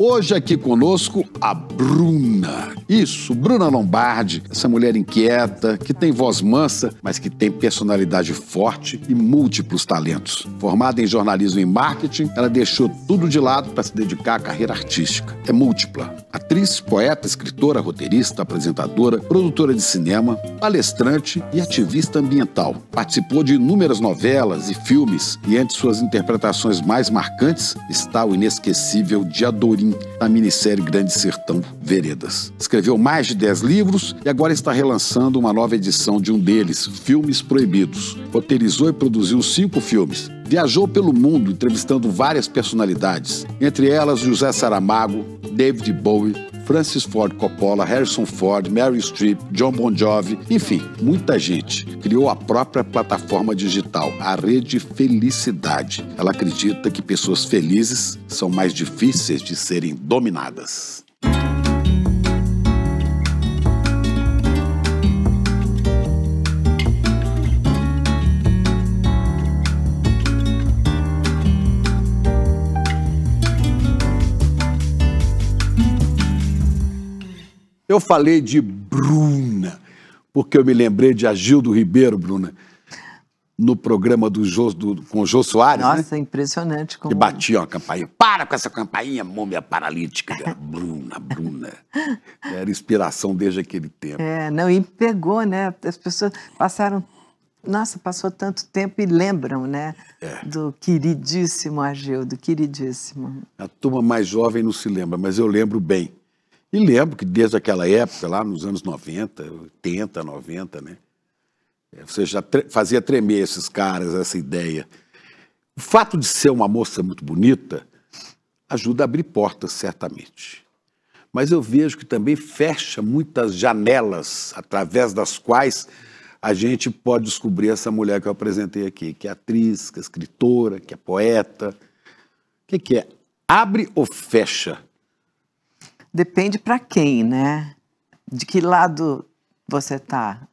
Hoje aqui conosco a Bruna. Isso, Bruna Lombardi, essa mulher inquieta, que tem voz mansa, mas que tem personalidade forte e múltiplos talentos. Formada em jornalismo e marketing, ela deixou tudo de lado para se dedicar à carreira artística. É múltipla. Atriz, poeta, escritora, roteirista, apresentadora, produtora de cinema, palestrante e ativista ambiental. Participou de inúmeras novelas e filmes e entre suas interpretações mais marcantes está o inesquecível Diadorim, da minissérie Grande Sertão Veredas. Escreveu mais de 10 livros e agora está relançando uma nova edição de um deles, Filmes Proibidos. Roteirizou e produziu 5 filmes. Viajou pelo mundo entrevistando várias personalidades, entre elas José Saramago, David Bowie, Francis Ford Coppola, Harrison Ford, Meryl Streep, John Bon Jovi, enfim, muita gente. Criou a própria plataforma digital, a Rede Felicidade. Ela acredita que pessoas felizes são mais difíceis de serem dominadas. Eu falei de Bruna, porque eu me lembrei de Agildo Ribeiro, Bruna, no programa com o Jô Soares. Nossa, né? Impressionante. Que batia uma campainha. Para com essa campainha, múmia paralítica. Bruna. Era inspiração desde aquele tempo. Não, e pegou, né? As pessoas passaram... Nossa, passou tanto tempo e lembram, né? Do queridíssimo Agildo, queridíssimo. A turma mais jovem não se lembra, mas eu lembro bem. E lembro que desde aquela época, lá nos anos 90, 80, 90, né? Você já fazia tremer esses caras, essa ideia. O fato de ser uma moça muito bonita ajuda a abrir portas, certamente. Mas eu vejo que também fecha muitas janelas através das quais a gente pode descobrir essa mulher que eu apresentei aqui, que é atriz, que é escritora, que é poeta. O que é? Abre ou fecha? Depende para quem, né? De que lado você está?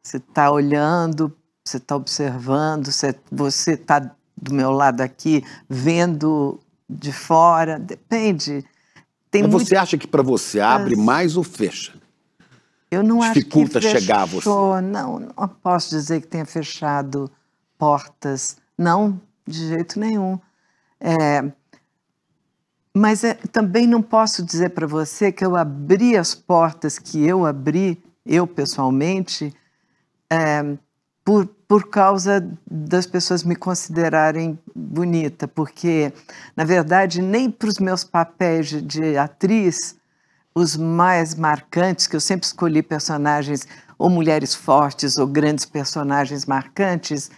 Você está olhando, você está observando, você está do meu lado aqui, vendo de fora, depende. Mas você acha que para você abre mais ou fecha? Eu não acho que dificulta chegar a você? Não posso dizer que tenha fechado portas. Não, de jeito nenhum. Mas também não posso dizer para você que eu abri as portas que eu abri, eu pessoalmente, por causa das pessoas me considerarem bonita, porque, na verdade, nem para os meus papéis de atriz, os mais marcantes, que eu sempre escolhi personagens ou mulheres fortes ou grandes personagens marcantes,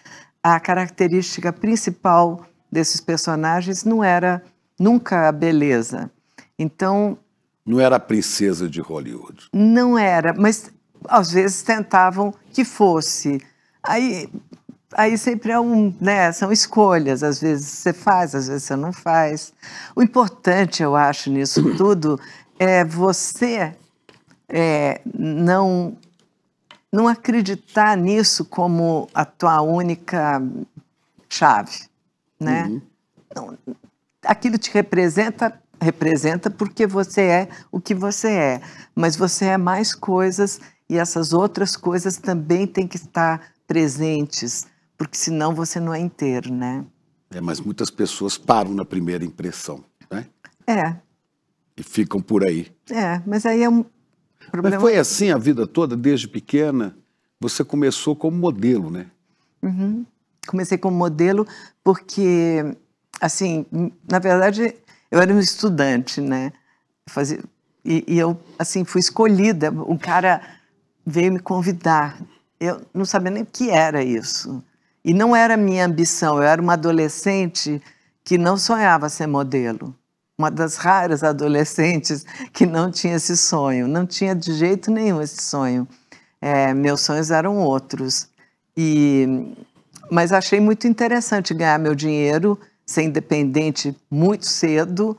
a característica principal desses personagens não era nunca a beleza. Então... Não era a princesa de Hollywood. Não era, mas às vezes tentavam que fosse. Aí sempre né, são escolhas, às vezes você faz, às vezes você não faz. O importante, eu acho, nisso tudo, é você não acreditar nisso como a tua única chave, né? Uhum. Não, aquilo te representa porque você é o que você é, mas você é mais coisas e essas outras coisas também têm que estar presentes, porque senão você não é inteiro, né? Mas muitas pessoas param na primeira impressão, né? E ficam por aí. Mas aí é um problema... Mas foi assim a vida toda, desde pequena? Você começou como modelo, né? Uhum. Comecei como modelo porque... Assim, na verdade, eu era uma estudante, né? E eu, assim, fui escolhida. Um cara veio me convidar. Eu não sabia nem o que era isso. E não era minha ambição. Eu era uma adolescente que não sonhava ser modelo. Uma das raras adolescentes que não tinha esse sonho. Não tinha de jeito nenhum esse sonho. Meus sonhos eram outros. Mas achei muito interessante ganhar meu dinheiro, ser independente muito cedo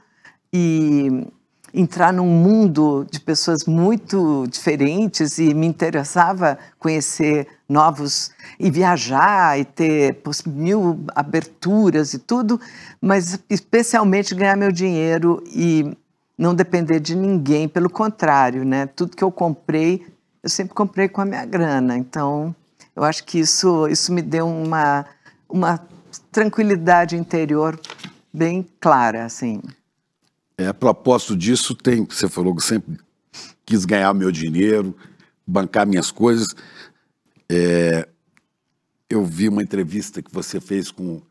e entrar num mundo de pessoas muito diferentes, e me interessava conhecer novos, e viajar, e ter 1000 aberturas e tudo, mas especialmente ganhar meu dinheiro e não depender de ninguém, pelo contrário, né? Tudo que eu comprei, eu sempre comprei com a minha grana, então eu acho que isso me deu uma tranquilidade interior bem clara, assim. A propósito disso, você falou que sempre quis ganhar meu dinheiro, bancar minhas coisas. Eu vi uma entrevista que você fez com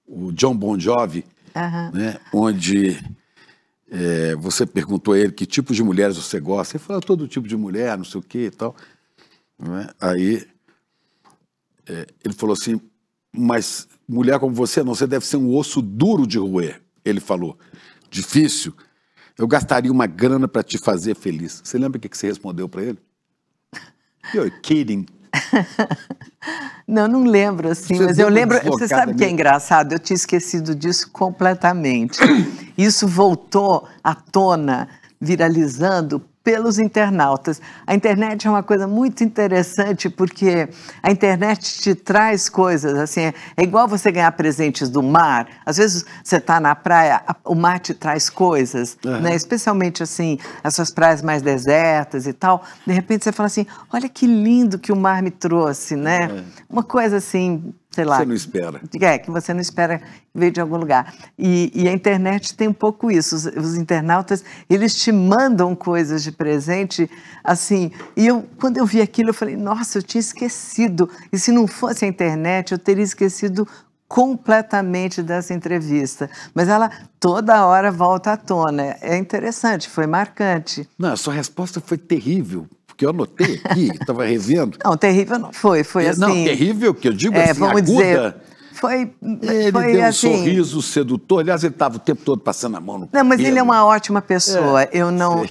o John Bon Jovi, né, onde você perguntou a ele que tipo de mulheres você gosta. Ele falou todo tipo de mulher, não sei o que e tal. Né? Aí ele falou assim, mas mulher como você, não, você deve ser um osso duro de roer. Ele falou, difícil, eu gastaria uma grana para te fazer feliz. Você lembra o que você respondeu para ele? You're kidding. Não lembro, assim, mas eu lembro, você sabe o que é engraçado? Eu tinha esquecido disso completamente. Isso voltou à tona, viralizando pelos internautas. A internet é uma coisa muito interessante, porque a internet te traz coisas, assim, é igual você ganhar presentes do mar. Às vezes você está na praia, o mar te traz coisas, né? Especialmente, assim, essas praias mais desertas e tal. De repente você fala assim, olha que lindo que o mar me trouxe, né? Uma coisa assim, sei lá. Você não espera. Que você não espera que veio de algum lugar. E a internet tem um pouco isso. Os internautas, eles te mandam coisas de presente, assim. E quando eu vi aquilo, eu falei, nossa, eu tinha esquecido. E se não fosse a internet, eu teria esquecido completamente dessa entrevista. Mas ela toda hora volta à tona. É interessante, foi marcante. Não, a sua resposta foi terrível. Porque eu anotei aqui, estava revendo. Não, terrível não foi assim... Não, terrível, que eu digo assim, vamos aguda. Dizer, ele foi deu um assim, sorriso sedutor. Aliás, ele estava o tempo todo passando a mão no Não, mas cabelo. ele é uma ótima pessoa. Eu não...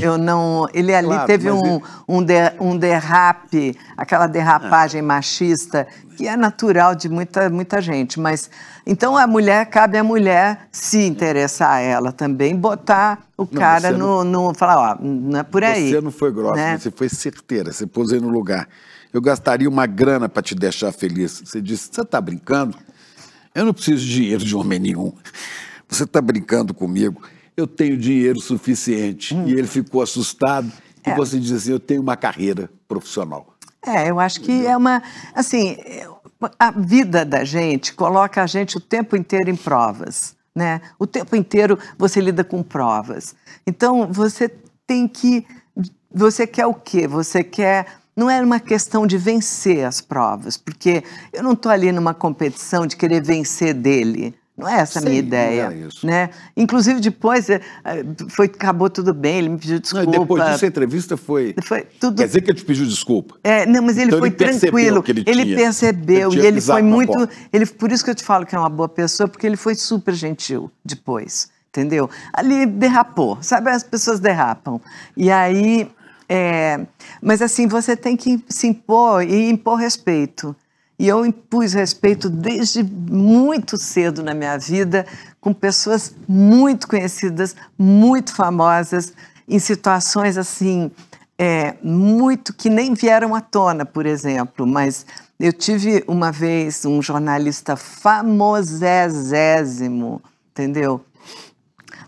Ele ali Claro, teve um derrape, aquela derrapagem machista, que é natural de muita gente. Mas, então, cabe à mulher se interessar a ela também, botar o cara falar, ó, não é por aí. Você não foi grossa, né? Mas você foi certeira, você pôs aí no lugar. Eu gastaria uma grana para te deixar feliz. Você disse, você está brincando? Eu não preciso de dinheiro de homem nenhum. Você está brincando comigo? Eu tenho dinheiro suficiente. E ele ficou assustado. E você diz assim, eu tenho uma carreira profissional. Eu acho que é uma... Assim, a vida da gente coloca a gente o tempo inteiro em provas, né? O tempo inteiro você lida com provas. Então, você tem que... Você quer o quê? Você quer... Não é uma questão de vencer as provas, porque eu não estou ali numa competição de querer vencer dele. Não é essa a minha ideia. Não é isso. Né? Inclusive, depois acabou tudo bem, ele me pediu desculpa. Não, depois disso, a entrevista foi tudo... Quer dizer que ele te pediu desculpa? Não, mas ele então, foi tranquilo. Ele percebeu, e ele foi muito... Por isso que eu te falo que é uma boa pessoa, porque ele foi super gentil depois, entendeu? Ali derrapou, sabe? As pessoas derrapam. E aí... mas assim, você tem que se impor e impor respeito. E eu impus respeito desde muito cedo na minha vida, com pessoas muito conhecidas, muito famosas, em situações assim, muito que nem vieram à tona, por exemplo. Mas eu tive uma vez um jornalista famosésimo, entendeu?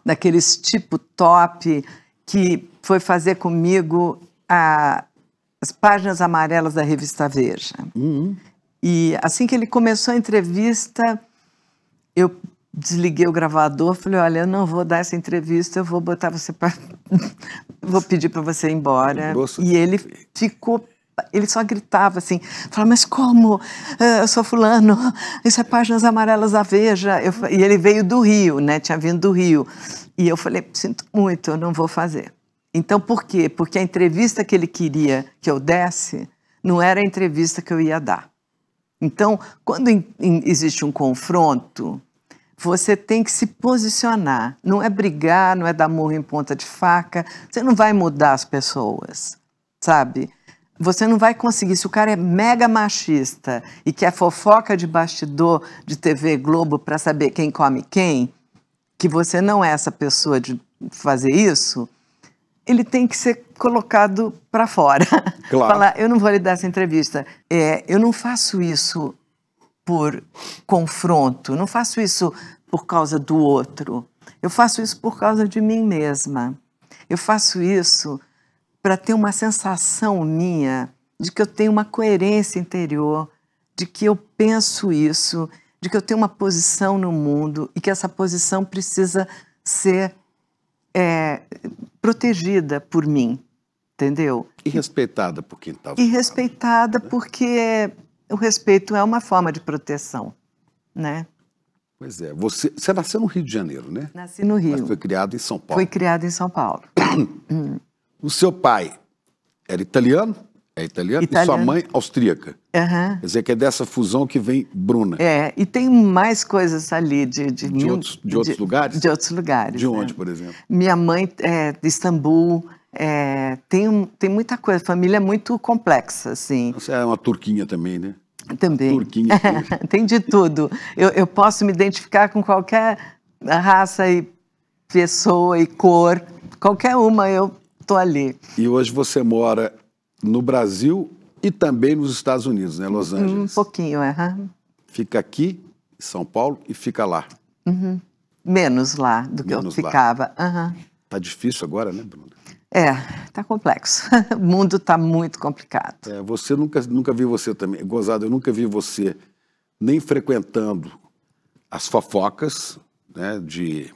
Daqueles tipo top, que foi fazer comigo as páginas amarelas da revista Veja. E assim que ele começou a entrevista, eu desliguei o gravador, falei, olha, eu não vou dar essa entrevista, eu vou botar você para... vou pedir para você ir embora. E ele ficou... Ele só gritava assim, falava, mas como? Eu sou fulano, isso é páginas amarelas da Veja. E ele veio do Rio, né? Tinha vindo do Rio. E eu falei, sinto muito, eu não vou fazer. Então, por quê? Porque a entrevista que ele queria que eu desse não era a entrevista que eu ia dar. Então, quando existe um confronto, você tem que se posicionar. Não é brigar, não é dar murro em ponta de faca. Você não vai mudar as pessoas, sabe? Você não vai conseguir. Se o cara é mega machista e quer fofoca de bastidor de TV Globo para saber quem come quem, que você não é essa pessoa de fazer isso, ele tem que ser colocado para fora. Claro. Falar, eu não vou lhe dar essa entrevista. Eu não faço isso por confronto, não faço isso por causa do outro. Eu faço isso por causa de mim mesma. Eu faço isso para ter uma sensação minha de que eu tenho uma coerência interior, de que eu penso isso, de que eu tenho uma posição no mundo e que essa posição precisa ser protegida por mim, entendeu? E respeitada por quem estava. E respeitada porque o respeito é uma forma de proteção, né? Pois é. Você nasceu no Rio de Janeiro, né? Nasci no Rio. Mas foi criado em São Paulo. Fui criada em São Paulo. O seu pai era italiano? É italiano? E sua mãe austríaca. Uhum. Quer dizer que é dessa fusão que vem Bruna. E tem mais coisas ali de outros lugares? De outros lugares. De onde, por exemplo? Minha mãe é de Istambul. Tem muita coisa. Família é muito complexa, assim. Você é uma turquinha também, né? Também. Turquinha. Tem de tudo. Eu posso me identificar com qualquer raça e pessoa e cor. Qualquer uma eu tô ali. E hoje você mora no Brasil e também nos Estados Unidos, né? Los Angeles. Um pouquinho, Fica aqui, em São Paulo, e fica lá. Uhum. Menos lá do que eu ficava. Tá difícil agora, né, Bruna? Tá complexo. O mundo tá muito complicado. Você nunca vi você também. Gozado, eu nunca vi você nem frequentando as fofocas, né, de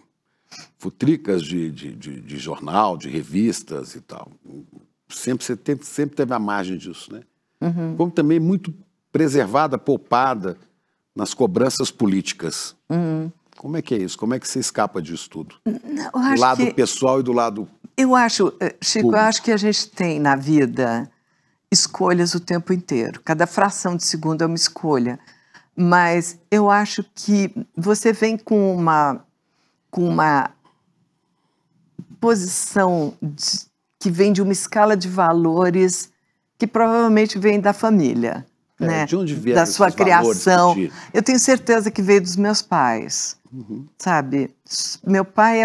futricas de jornal, de revistas e tal. Sempre teve a margem disso, né? Uhum. Como também muito preservada, poupada nas cobranças políticas. Uhum. Como é que é isso? Como é que você escapa disso tudo? Do lado pessoal e do lado... Eu acho, Chico, público. Eu acho que a gente tem na vida escolhas o tempo inteiro. Cada fração de segundo é uma escolha. Mas eu acho que você vem com uma posição que vem de uma escala de valores que provavelmente vem da família, né? De onde vieram da sua esses valores criação. Eu tenho certeza que veio dos meus pais, sabe? Meu pai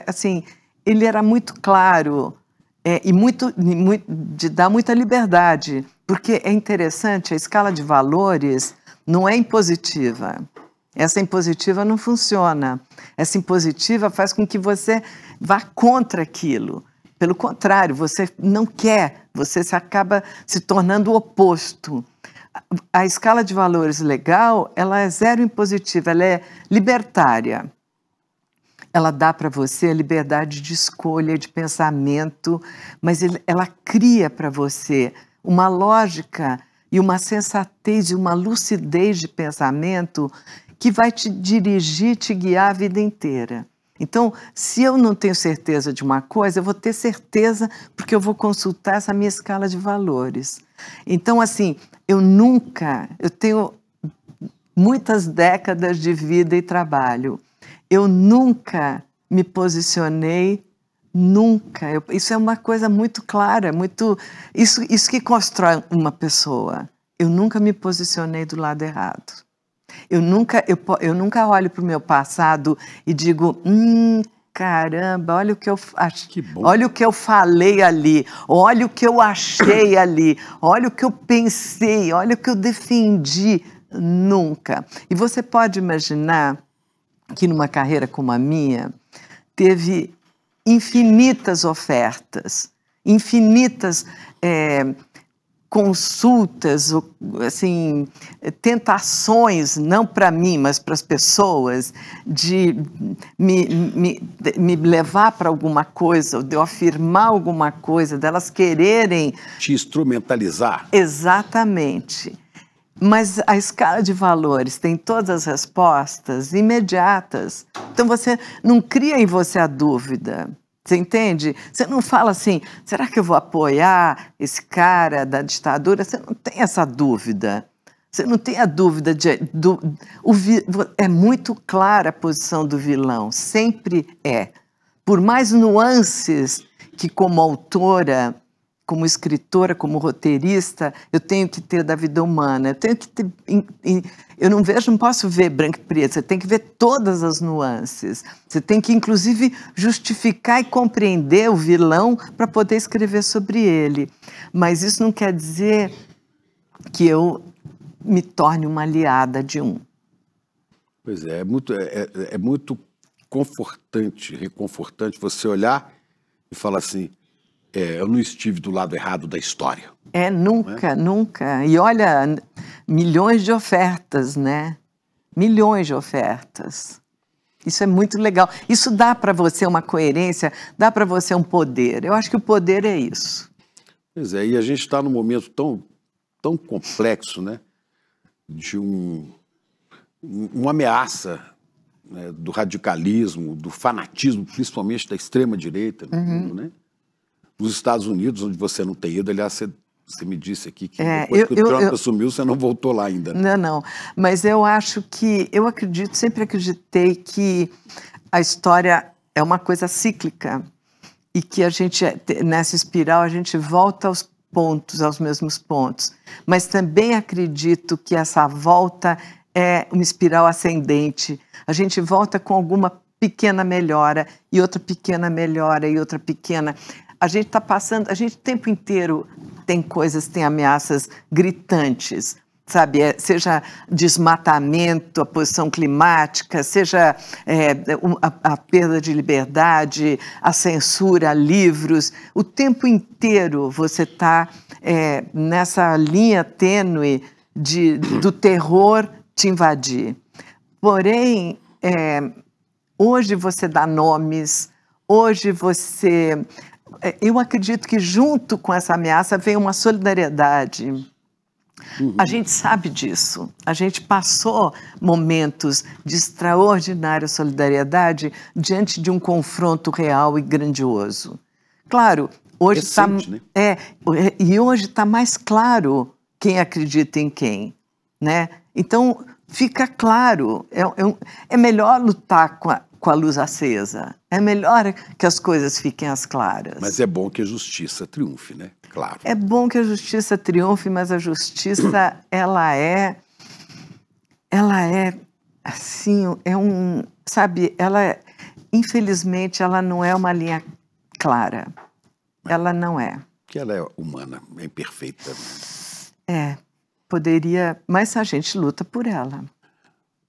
assim, ele era muito claro e de dar muita liberdade, porque é interessante, a escala de valores não é impositiva. Essa impositiva não funciona. Essa impositiva faz com que você vá contra aquilo. Pelo contrário, você não quer, você acaba se tornando o oposto. A escala de valores legal, ela é zero impositiva, ela é libertária. Ela dá para você a liberdade de escolha, de pensamento, mas ela cria para você uma lógica e uma sensatez e uma lucidez de pensamento que vai te dirigir, te guiar a vida inteira. Então, se eu não tenho certeza de uma coisa, eu vou ter certeza porque eu vou consultar essa minha escala de valores. Então, assim, eu tenho muitas décadas de vida e trabalho. Eu nunca me posicionei, nunca. Isso é uma coisa muito clara, isso que constrói uma pessoa. Eu nunca me posicionei do lado errado. Eu nunca olho para o meu passado e digo, caramba, olha o que eu olha o que eu falei ali, olha o que eu achei ali, olha o que eu pensei, olha o que eu defendi. Nunca. E você pode imaginar que numa carreira como a minha, teve infinitas ofertas, infinitas consultas, assim, tentações, não para mim, mas para as pessoas, de me levar para alguma coisa, de eu afirmar alguma coisa, delas quererem... Te instrumentalizar. Exatamente. Mas a escala de valores tem todas as respostas imediatas. Então você não cria em você a dúvida. Você entende? Você não fala assim, será que eu vou apoiar esse cara da ditadura? Você não tem essa dúvida. Você não tem a dúvida é muito clara a posição do vilão, sempre é. Por mais nuances que, como autora, como escritora, como roteirista, eu tenho que ter da vida humana, eu tenho que ter, eu não posso ver branco e preto, você tem que ver todas as nuances, você tem que inclusive justificar e compreender o vilão para poder escrever sobre ele, mas isso não quer dizer que eu me torne uma aliada de um. Pois é, é muito confortante, reconfortante você olhar e falar assim, eu não estive do lado errado da história. Nunca, nunca. E olha, milhões de ofertas, né? Milhões de ofertas. Isso é muito legal. Isso dá para você uma coerência, dá para você um poder. Eu acho que o poder é isso. Pois é, e a gente está num momento tão complexo, né? De uma ameaça, né, do radicalismo, do fanatismo, principalmente da extrema-direita no mundo, né? Nos Estados Unidos, onde você não tem ido, aliás, você me disse aqui que depois que o Trump assumiu, você não voltou lá ainda. Não, mas eu acho que, sempre acreditei que a história é uma coisa cíclica e que a gente, nessa espiral, a gente volta aos mesmos pontos. Mas também acredito que essa volta é uma espiral ascendente. A gente volta com alguma pequena melhora e outra pequena melhora e outra pequena. A gente está passando, a gente o tempo inteiro tem ameaças gritantes, sabe? Seja desmatamento, a posição climática, seja a perda de liberdade, a censura, livros. O tempo inteiro você está nessa linha tênue do terror te invadir. Porém, hoje você dá nomes, hoje você... Eu acredito que junto com essa ameaça vem uma solidariedade. A gente sabe disso. A gente passou momentos de extraordinária solidariedade diante de um confronto real e grandioso. Claro, hoje está... né? E hoje está mais claro quem acredita em quem, né? Então, fica claro, é melhor lutar com a luz acesa. É melhor que as coisas fiquem às claras. Mas é bom que a justiça triunfe, né? Claro. É bom que a justiça triunfe, mas a justiça, ela é assim, sabe, infelizmente, ela não é uma linha clara. Ela não é. Porque ela é humana, é imperfeita. Poderia, mas a gente luta por ela.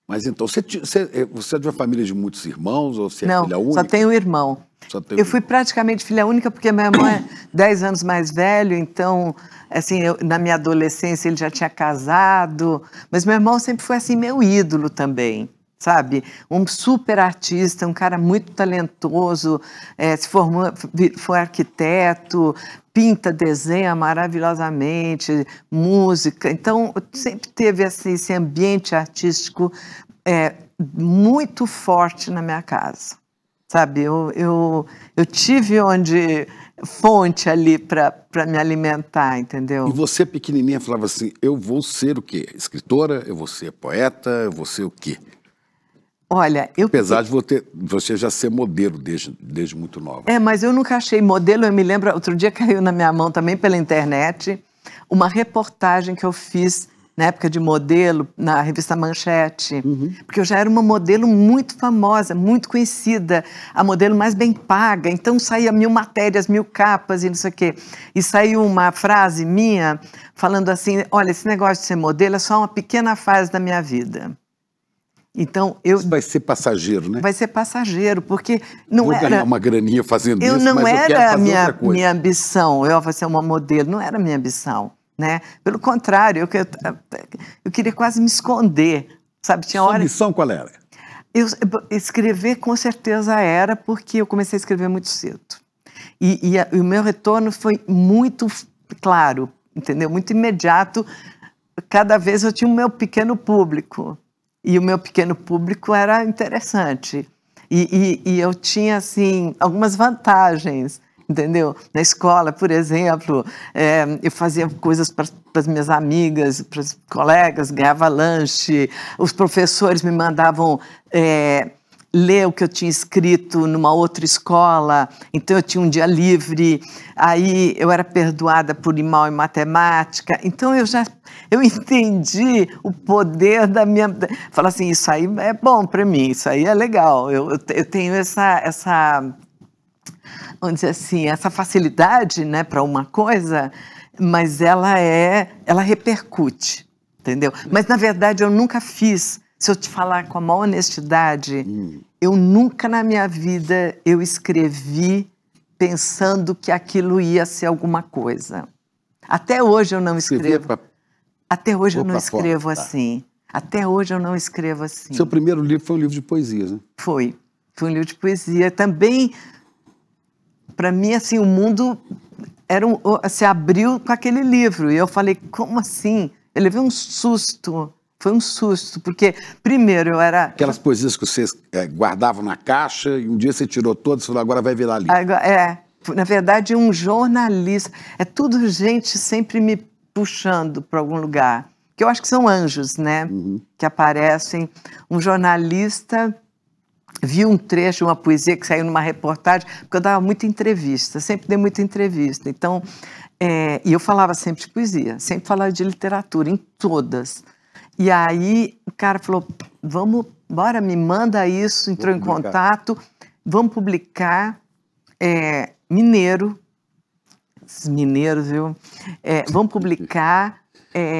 Mas então, você é de uma família de muitos irmãos ou você é filha única? Não, só tenho um irmão. Eu fui praticamente filha única porque meu irmão é 10 anos mais velho, então, assim, na minha adolescência ele já tinha casado, mas meu irmão sempre foi, assim, meu ídolo também, sabe? Um super artista, um cara muito talentoso, se formou, foi arquiteto, pinta, desenha maravilhosamente, música. Então, sempre teve assim, esse ambiente artístico muito forte na minha casa, sabe? Eu tive fonte ali para me alimentar, entendeu? E você, pequenininha, falava assim, eu vou ser o quê? Escritora? Eu vou ser poeta? Eu vou ser o quê? Olha, apesar de você já ser modelo desde muito nova. Mas eu nunca achei modelo. Eu me lembro, outro dia caiu na minha mão também pela internet uma reportagem que eu fiz na época de modelo, na revista Manchete, porque eu já era uma modelo muito famosa, muito conhecida, a modelo mais bem paga, então saía 1000 matérias, 1000 capas e não sei o quê. E saiu uma frase minha falando assim, olha, esse negócio de ser modelo é só uma pequena fase da minha vida. Então, isso vai ser passageiro, né? Vai ser passageiro, porque não era... Vou ganhar uma graninha fazendo isso, não mas eu quero era fazer outra coisa. minha ambição, eu ser uma modelo, não era minha ambição, né? Pelo contrário, eu queria quase me esconder, sabe? Tinha Sua ambição qual era? Escrever com certeza era, porque eu comecei a escrever muito cedo. E o meu retorno foi muito claro, entendeu? Muito imediato. Cada vez eu tinha o meu pequeno público. E o meu pequeno público era interessante. E eu tinha, assim, algumas vantagens, entendeu? Na escola, por exemplo, eu fazia coisas para as minhas amigas, para os colegas, ganhava lanche, os professores me mandavam ler o que eu tinha escrito numa outra escola, então eu tinha um dia livre, aí eu era perdoada por ir mal em matemática, então eu entendi o poder da minha... Falar assim, isso aí é bom para mim, isso aí é legal, eu tenho essa, vamos dizer assim, essa facilidade, né, para uma coisa, mas ela repercute, entendeu? Mas, na verdade, eu nunca fiz, se eu te falar com a maior honestidade, eu nunca na minha vida eu escrevi pensando que aquilo ia ser alguma coisa. Até hoje eu não escrevo. Até hoje eu não escrevo assim. Até hoje eu não escrevo assim. Seu primeiro livro foi um livro de poesias, né? Foi um livro de poesia. Também, para mim, assim, o mundo se abriu com aquele livro. E eu falei, como assim? Eu levei um susto. Foi um susto, porque, primeiro, eu era... Aquelas poesias que vocês guardavam na caixa e um dia você tirou todas e falou, agora vai virar livro. Na verdade, um jornalista... É tudo gente sempre me puxando para algum lugar. Que eu acho que são anjos, né? Que aparecem. Um jornalista viu um trecho, uma poesia que saiu numa reportagem, porque eu dava muita entrevista, sempre dei muita entrevista. Então, e eu falava sempre de poesia, sempre falava de literatura, em todas. E aí o cara falou, bora, me manda isso, entrou em contato, vamos publicar, mineiro, esses mineiros, viu? Vamos publicar...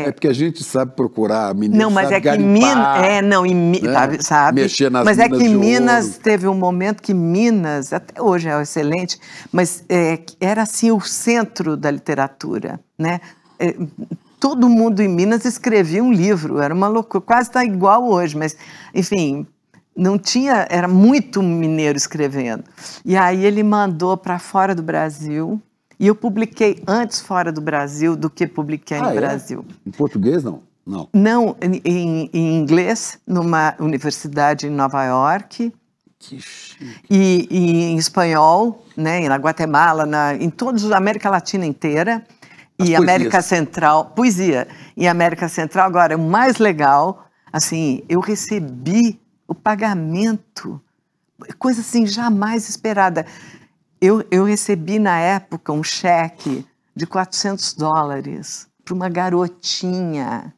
porque a gente sabe procurar, mineiro. Não, mas sabe que Minas... né? sabe? Mexer nas mas minas que de Minas ouro. teve um momento que Minas, até hoje é excelente, mas era assim o centro da literatura, né? Todo mundo em Minas escrevia um livro, era uma loucura, quase está igual hoje, mas, enfim, não tinha, era muito mineiro escrevendo. E aí ele mandou para fora do Brasil, e eu publiquei antes fora do Brasil do que publiquei no Brasil. Em português, não? Não. Não, em inglês, numa universidade em Nova York, que chique. E em espanhol, né, na Guatemala, em toda a América Latina inteira, e América Central, poesia. E América Central, agora, o mais legal, assim, eu recebi o pagamento, coisa assim jamais esperada. Eu recebi, na época, um cheque de $400 para uma garotinha.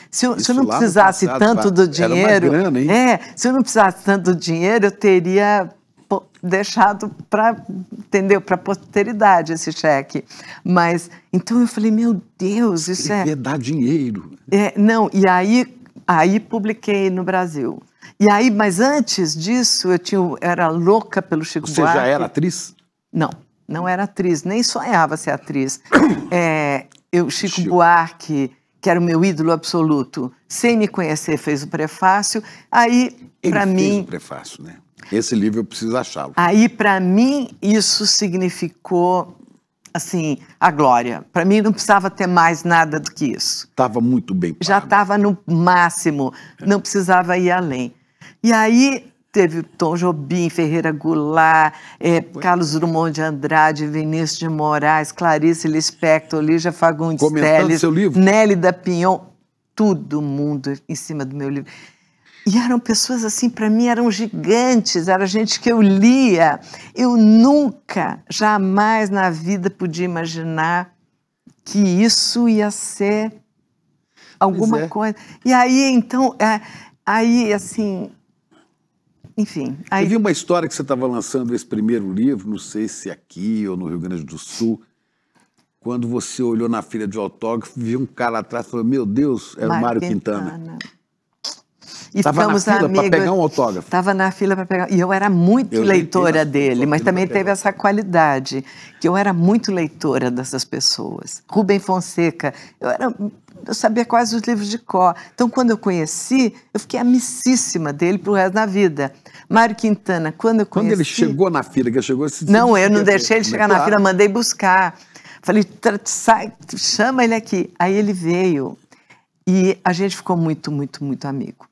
Se eu não precisasse tanto do dinheiro... Era uma grana, hein? Se eu não precisasse tanto do dinheiro, eu teria deixado para, entendeu? Para a posteridade esse cheque. Mas, então eu falei, meu Deus, isso dá dinheiro. Não, e aí publiquei no Brasil. E aí, mas antes disso, eu era louca pelo Chico Buarque. Você já era atriz? Não, não era atriz, nem sonhava ser atriz. Chico Buarque, que era o meu ídolo absoluto, sem me conhecer, fez o prefácio. Aí, para mim... Ele fez o prefácio, né? Esse livro eu preciso achá-lo. Aí, para mim, isso significou, assim, a glória. Para mim, não precisava ter mais nada do que isso. Estava muito bem pago. Já estava no máximo, não precisava ir além. E aí teve Tom Jobim, Ferreira Goulart, Carlos Drummond de Andrade, Vinícius de Moraes, Clarice Lispector, Lígia Fagundes Telles, seu livro. Nélida Pinhon, todo mundo em cima do meu livro. E eram pessoas assim, para mim, eram gigantes, era gente que eu lia. Eu nunca, jamais na vida podia imaginar que isso ia ser alguma coisa. E aí, então, assim, enfim. Eu vi uma história que você estava lançando esse primeiro livro, não sei se aqui ou no Rio Grande do Sul, quando você olhou na fila de autógrafo, viu um cara lá atrás e falou, meu Deus, era o Mário Quintana. E estava na fila para pegar um autógrafo. Estava na fila para pegar. E eu era muito leitora dele, mas também teve essa qualidade, que eu era muito leitora dessas pessoas. Rubem Fonseca, eu sabia quase os livros de cor. Então, quando eu conheci, eu fiquei amicíssima dele pro resto da vida. Mário Quintana, quando eu conheci... Quando ele chegou na fila, que chegou... Não, eu não deixei ele chegar na fila, mandei buscar. Falei, sai, chama ele aqui. Aí ele veio e a gente ficou muito, muito, muito amigo.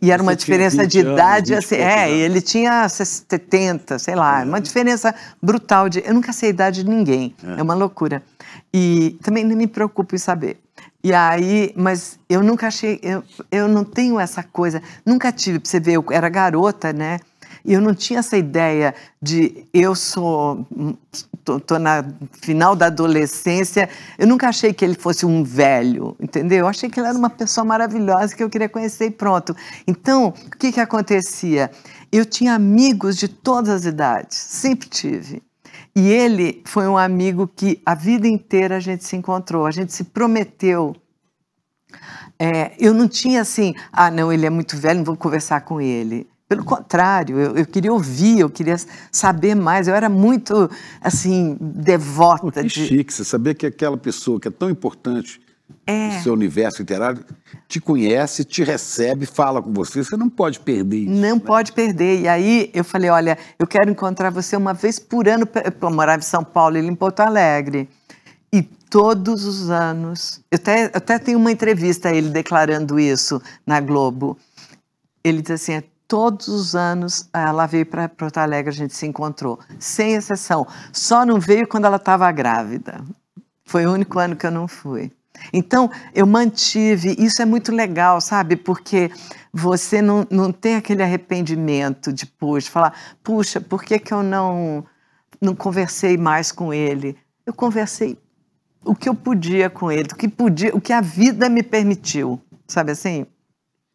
E era uma diferença de idade, assim, ele tinha 70, sei lá, uma diferença brutal. Eu nunca sei a idade de ninguém, é uma loucura. E também não me preocupo em saber. E aí, mas eu nunca achei, eu não tenho essa coisa, nunca tive, pra você ver, eu era garota, né? E eu não tinha essa ideia de tô na final da adolescência, eu nunca achei que ele fosse um velho, entendeu? Eu achei que ele era uma pessoa maravilhosa que eu queria conhecer e pronto. Então, o que acontecia? Eu tinha amigos de todas as idades, sempre tive. E ele foi um amigo que a vida inteira a gente se encontrou, a gente se prometeu. Eu não tinha assim, não, ele é muito velho, não vou conversar com ele. Pelo contrário, eu queria ouvir, eu queria saber mais, eu era muito, assim, devota. Que chique, você sabia que aquela pessoa que é tão importante no seu universo literário te conhece, te recebe, fala com você, você não pode perder isso. Não pode perder. E aí eu falei, olha, eu quero encontrar você uma vez por ano, eu morava em São Paulo, ele em Porto Alegre. E todos os anos, eu até tenho uma entrevista a ele declarando isso na Globo. Ele diz assim, todos os anos ela veio para Porto Alegre, a gente se encontrou, sem exceção. Só não veio quando ela estava grávida. Foi o único ano que eu não fui. Então, eu mantive, isso é muito legal, sabe? Porque você não tem aquele arrependimento depois, de falar, puxa, por que eu não conversei mais com ele? Eu conversei o que eu podia com ele, o que a vida me permitiu, sabe assim?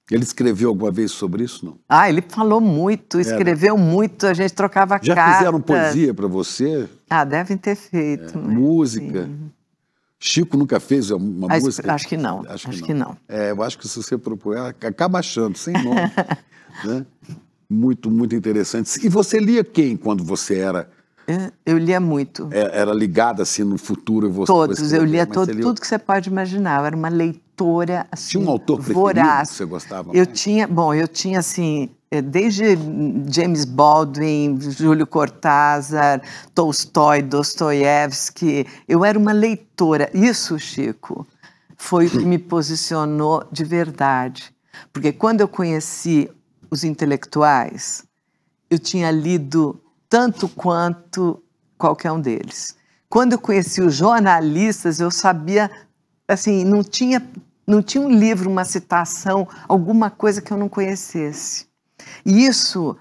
Ele escreveu alguma vez sobre isso, não? Ele falou muito, escreveu muito, a gente trocava cartas. Já fizeram poesia para você? Devem ter feito. Música? Sim. Chico nunca fez uma música? Acho que não. Acho que não. Eu acho que se você propor, acaba achando, sem nome. Né? Muito, muito interessante. E você lia quem quando você era... Eu lia muito. Era ligada assim no futuro? Todos, eu lia tudo que você pode imaginar. Eu era uma leitora assim, tinha um autor voraz. Que você gostava mais? Eu tinha assim, desde James Baldwin, Júlio Cortázar, Tolstói, Dostoiévski. Eu era uma leitora. Isso, Chico, foi o que me posicionou de verdade. Porque quando eu conheci os intelectuais, eu tinha lido tanto quanto qualquer um deles. Quando eu conheci os jornalistas, eu sabia, assim, não tinha um livro, uma citação, alguma coisa que eu não conhecesse. E isso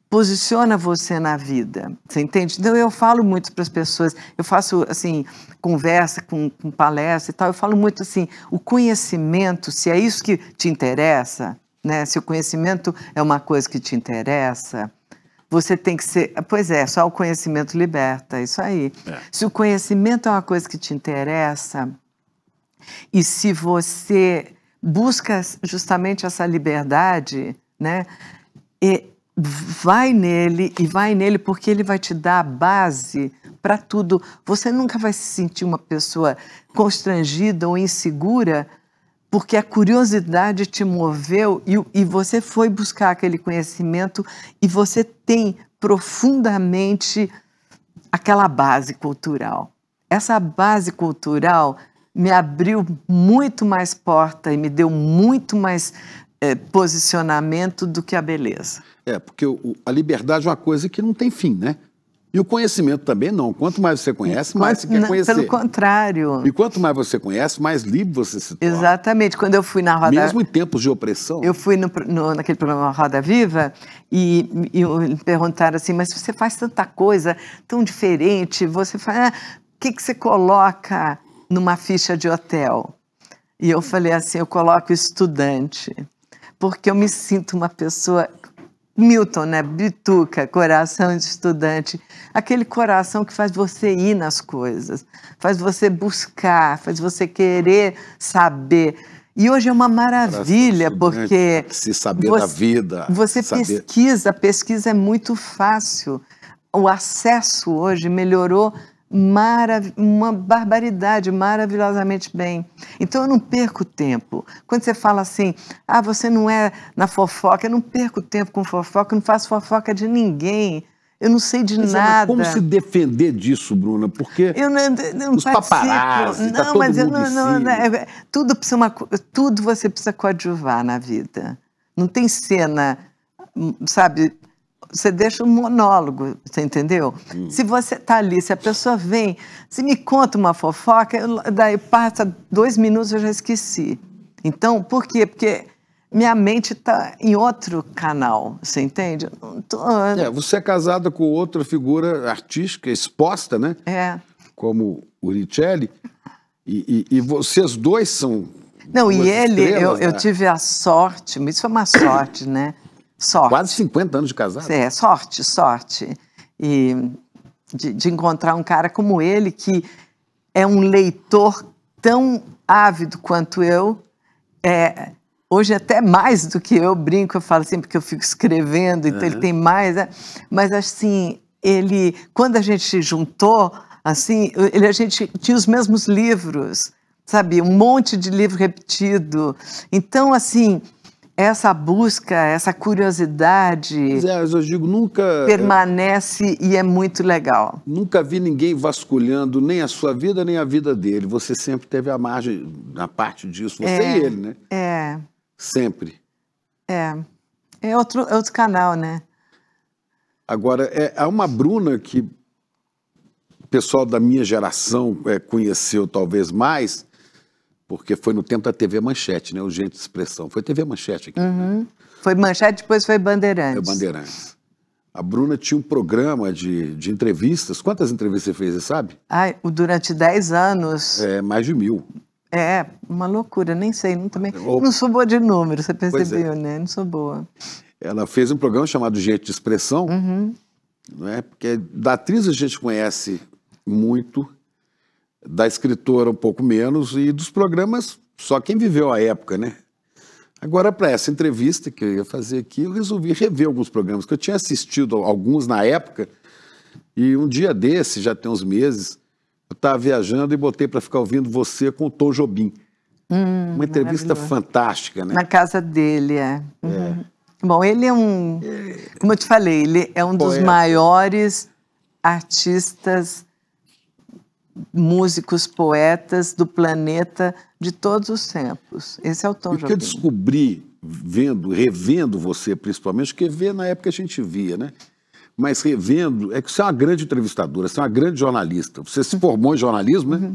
posiciona você na vida, você entende? Então eu falo muito para as pessoas, eu faço, assim, conversa com palestra e tal, eu falo muito assim, o conhecimento, se é isso que te interessa, né? Se o conhecimento é uma coisa que te interessa, você tem que ser... só o conhecimento liberta, é isso aí. Se o conhecimento é uma coisa que te interessa, e se você busca justamente essa liberdade, né, vai nele porque ele vai te dar a base para tudo. Você nunca vai se sentir uma pessoa constrangida ou insegura porque a curiosidade te moveu e você foi buscar aquele conhecimento e você tem profundamente aquela base cultural. Essa base cultural me abriu muito mais porta e me deu muito mais posicionamento do que a beleza. Porque a liberdade é uma coisa que não tem fim, né? E o conhecimento também não. Quanto mais você conhece, mais você quer conhecer. Pelo contrário. E quanto mais você conhece, mais livre você se torna. Exatamente. Quando eu fui na Roda... Mesmo em tempos de opressão. Eu fui naquele programa Roda Viva e me perguntaram assim, mas você faz tanta coisa tão diferente, você faz... o que você coloca numa ficha de hotel? E eu falei assim, eu coloco estudante, porque eu me sinto uma pessoa... Milton, né? Bituca, coração de estudante. Aquele coração que faz você ir nas coisas, faz você buscar, faz você querer saber. E hoje é uma maravilha, porque... Se saber da vida. Você pesquisa, a pesquisa é muito fácil. O acesso hoje melhorou uma barbaridade, maravilhosamente bem. Então eu não perco tempo. Quando você fala assim, você não é na fofoca, eu não perco tempo com fofoca, eu não faço fofoca de ninguém, eu não sei de nada. Como se defender disso, Bruna? Porque eu não os paparazzi, não, tá mas todo mundo tudo você precisa coadjuvar na vida. Não tem cena, sabe... Você deixa um monólogo, você entendeu? Se você está ali, se a pessoa vem, se me conta uma fofoca, daí passa 2 minutos eu já esqueci. Então, por quê? Porque minha mente está em outro canal, você entende? Eu não tô... Você é casada com outra figura artística exposta, né? Como o Richelli, e vocês dois são... Não, e ele, eu tive a sorte, mas isso foi uma sorte, né? Sorte. Quase 50 anos de casado. Sorte. E de encontrar um cara como ele, que é um leitor tão ávido quanto eu, hoje até mais do que eu, brinco, eu falo assim, porque eu fico escrevendo, então ele tem mais, mas assim, ele, quando a gente se juntou, assim, a gente tinha os mesmos livros, sabe, um monte de livro repetido, então assim, essa busca, essa curiosidade, eu digo, nunca permanece e é muito legal. Nunca vi ninguém vasculhando nem a sua vida, nem a vida dele. Você sempre teve a margem, na parte disso, você e ele, né? Sempre. É outro canal, né? Agora, há uma Bruna que o pessoal da minha geração conheceu talvez mais, porque foi no tempo da TV Manchete, né? O Gente de Expressão. Foi TV Manchete aqui. Né? Foi Manchete, depois foi Bandeirantes. Foi Bandeirantes. A Bruna tinha um programa de entrevistas. Quantas entrevistas você fez, você sabe? Durante 10 anos. Mais de 1000. Uma loucura, nem sei. Não sou boa de número, você percebeu, né? Não sou boa. Ela fez um programa chamado Gente de Expressão, não é? Porque da atriz a gente conhece muito, da escritora um pouco menos, e dos programas só quem viveu a época, né? Agora, para essa entrevista que eu ia fazer aqui, eu resolvi rever alguns programas, que eu tinha assistido alguns na época, e um dia desse, já tem uns meses, eu estava viajando e botei para ficar ouvindo você com o Tom Jobim. Uma entrevista fantástica, né? Na casa dele, Bom, ele é como eu te falei, ele é um dos maiores artistas, músicos, poetas do planeta de todos os tempos. Esse é o Tom Jobim. O que eu descobri, revendo você principalmente, porque na época a gente via, né? Mas revendo, é que você é uma grande entrevistadora, você é uma grande jornalista. Você se formou em jornalismo, né?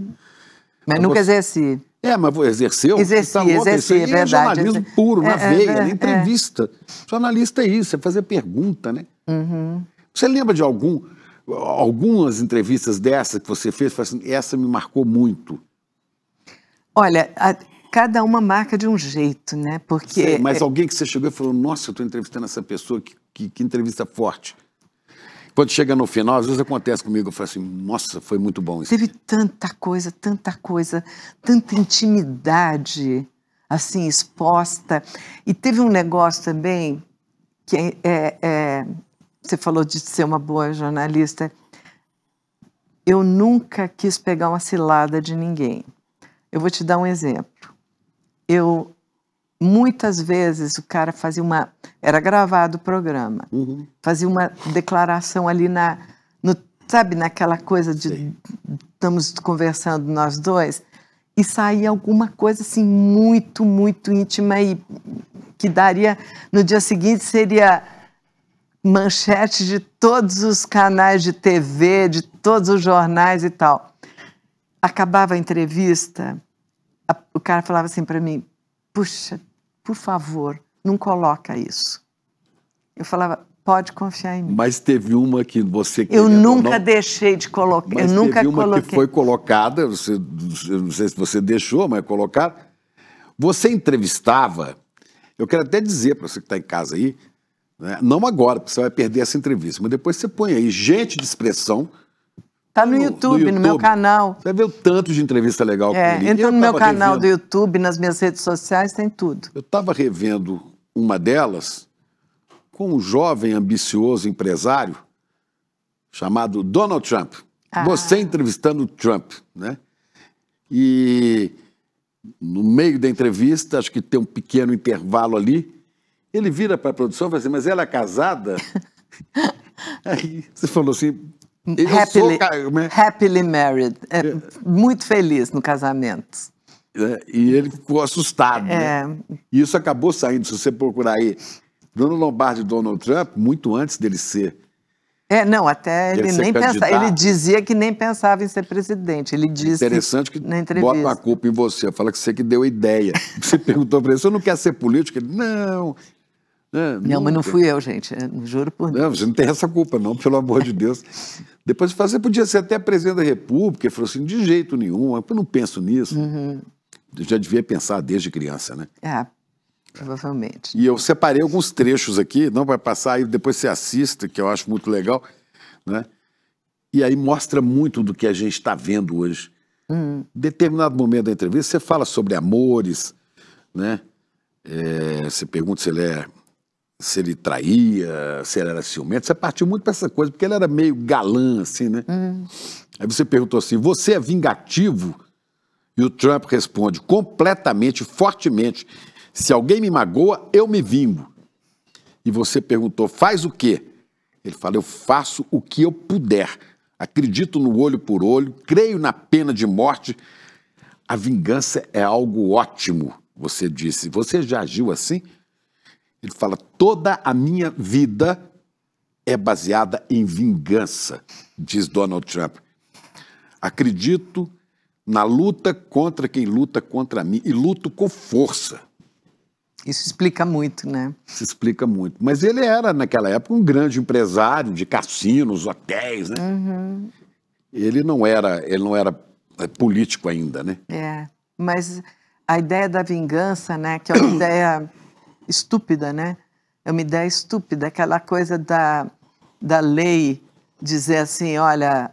Mas nunca exerci. Mas exerceu? Exerci, é verdade. É jornalismo puro, na veia, na entrevista. Jornalista é isso, é fazer pergunta, né? Você lembra de algumas entrevistas dessa que você fez, assim, essa me marcou muito? Olha, cada uma marca de um jeito, né? Porque... mas alguém que você chegou e falou, nossa, eu estou entrevistando essa pessoa, que entrevista forte. Quando chega no final, às vezes acontece comigo, eu falo assim, nossa, foi muito bom isso. Teve tanta coisa, tanta intimidade, assim, exposta. E teve um negócio também, que você falou de ser uma boa jornalista. Eu nunca quis pegar uma cilada de ninguém. Eu vou te dar um exemplo. Muitas vezes o cara fazia era gravado o programa, fazia uma declaração ali sabe, naquela coisa de estamos conversando nós dois, e saía alguma coisa assim muito, muito íntima e que daria, no dia seguinte seria manchete de todos os canais de TV, de todos os jornais e tal. Acabava a entrevista, o cara falava assim para mim, puxa, por favor, não coloca isso. Eu falava, pode confiar em mim. Mas teve uma que você... Eu nunca deixei de colocar. Mas eu nunca teve uma coloquei. Que foi colocada, eu não sei se você deixou, mas é colocada. Você entrevistava, eu quero até dizer para você que está em casa aí, né, não agora, porque você vai perder essa entrevista, mas depois você põe aí, Gente de Expressão. Está no YouTube, no meu canal. Você vai ver o tanto de entrevista legal com ele. Entra no meu canal do YouTube, nas minhas redes sociais, tem tudo. Eu estava revendo uma delas com um jovem, ambicioso empresário chamado Donald Trump. Você entrevistando o Trump, né? E no meio da entrevista, acho que tem um pequeno intervalo ali, ele vira para a produção e fala assim, mas ela é casada? Aí você falou assim... Happily married. Muito feliz no casamento. E ele ficou assustado. Né? E isso acabou saindo, se você procurar aí, Bruno Lombardi e Donald Trump, muito antes dele ser Não, até ele nem pensava, ele dizia que nem pensava em ser presidente. Ele disse interessante que na entrevista. Bota a culpa em você, fala que você que deu a ideia. Você perguntou para ele, você não quer ser político? Ele, não. Não, mas não fui eu, gente, juro por Deus. Não, você não tem essa culpa, não, pelo amor de Deus. Depois você podia ser até presidente da República. Ele falou assim, de jeito nenhum, eu não penso nisso. Eu já devia pensar desde criança, né? Provavelmente. E eu separei alguns trechos aqui, não vai passar, aí depois você assista, que eu acho muito legal, né? E aí mostra muito do que a gente está vendo hoje. Em determinado momento da entrevista, você fala sobre amores, né? Você pergunta se ele traía, se ele era ciumento. Você partiu muito para essa coisa, porque ele era meio galã, assim, né? Aí você perguntou assim, você é vingativo? E o Trump responde, completamente, fortemente, se alguém me magoa, eu me vingo. E você perguntou, faz o quê? Ele fala, eu faço o que eu puder. Acredito no olho por olho, creio na pena de morte. A vingança é algo ótimo, você disse. Você já agiu assim? Ele fala, toda a minha vida é baseada em vingança, diz Donald Trump. Acredito na luta contra quem luta contra mim e luto com força. Isso explica muito, né? Isso explica muito. Mas ele era, naquela época, um grande empresário de cassinos, hotéis, né? Ele não era político ainda, né? Mas a ideia da vingança, né, que é uma ideia estúpida, né? É uma ideia estúpida, aquela coisa da lei dizer assim, olha,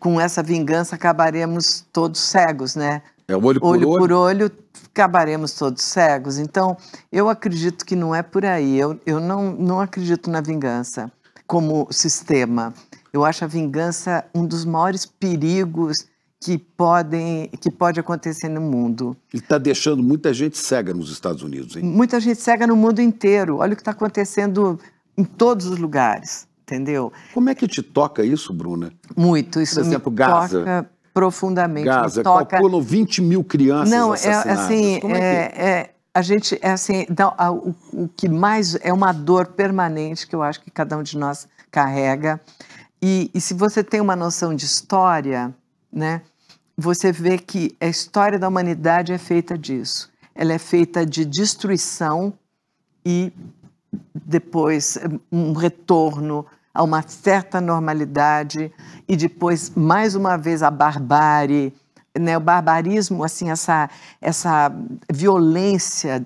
com essa vingança acabaremos todos cegos, né? Olho por olho, acabaremos todos cegos. Então, eu acredito que não é por aí. Eu não acredito na vingança como sistema. Eu acho a vingança um dos maiores perigos que pode acontecer no mundo. Ele está deixando muita gente cega nos Estados Unidos, hein? Muita gente cega no mundo inteiro. Olha o que está acontecendo em todos os lugares, entendeu? Como é que te toca isso, Bruna? Muito. Isso por exemplo, me Gaza. Toca profundamente. Gaza, calculam 20 mil crianças assassinadas. Assim, a gente, o que mais é uma dor permanente que eu acho que cada um de nós carrega. E se você tem uma noção de história, né, você vê que a história da humanidade é feita disso. Ela é feita de destruição e depois um retorno a uma certa normalidade e depois, mais uma vez, a barbárie, né? O barbarismo, assim, essa violência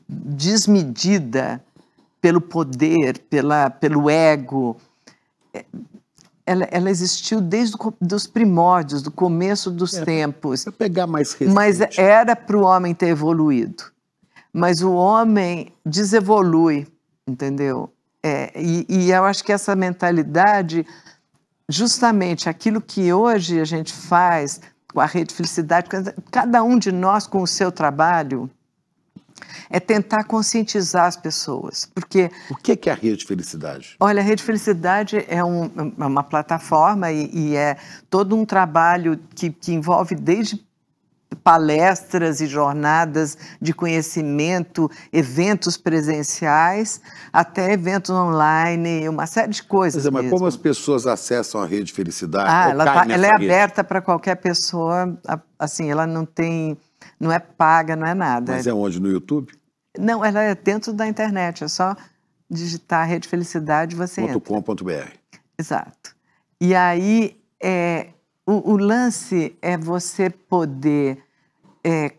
desmedida pelo poder, pelo ego, ela existiu desde os primórdios, do começo dos tempos. Para pegar mais recente. Mas era para o homem ter evoluído. Mas o homem desevolui, entendeu? E eu acho que essa mentalidade, justamente aquilo que hoje a gente faz com a Rede Felicidade, cada um de nós com o seu trabalho, é tentar conscientizar as pessoas. Porque, o que é a Rede Felicidade? Olha, a Rede Felicidade é uma plataforma e é todo um trabalho que envolve desde palestras e jornadas de conhecimento, eventos presenciais, até eventos online, uma série de coisas. Mas como as pessoas acessam a Rede Felicidade? Ela é aberta para qualquer pessoa, assim, ela não é paga, não é nada. Mas é onde? No YouTube? Não, ela é dentro da internet, é só digitar Rede Felicidade, você entra. .com.br. Exato. E aí, o lance é você poder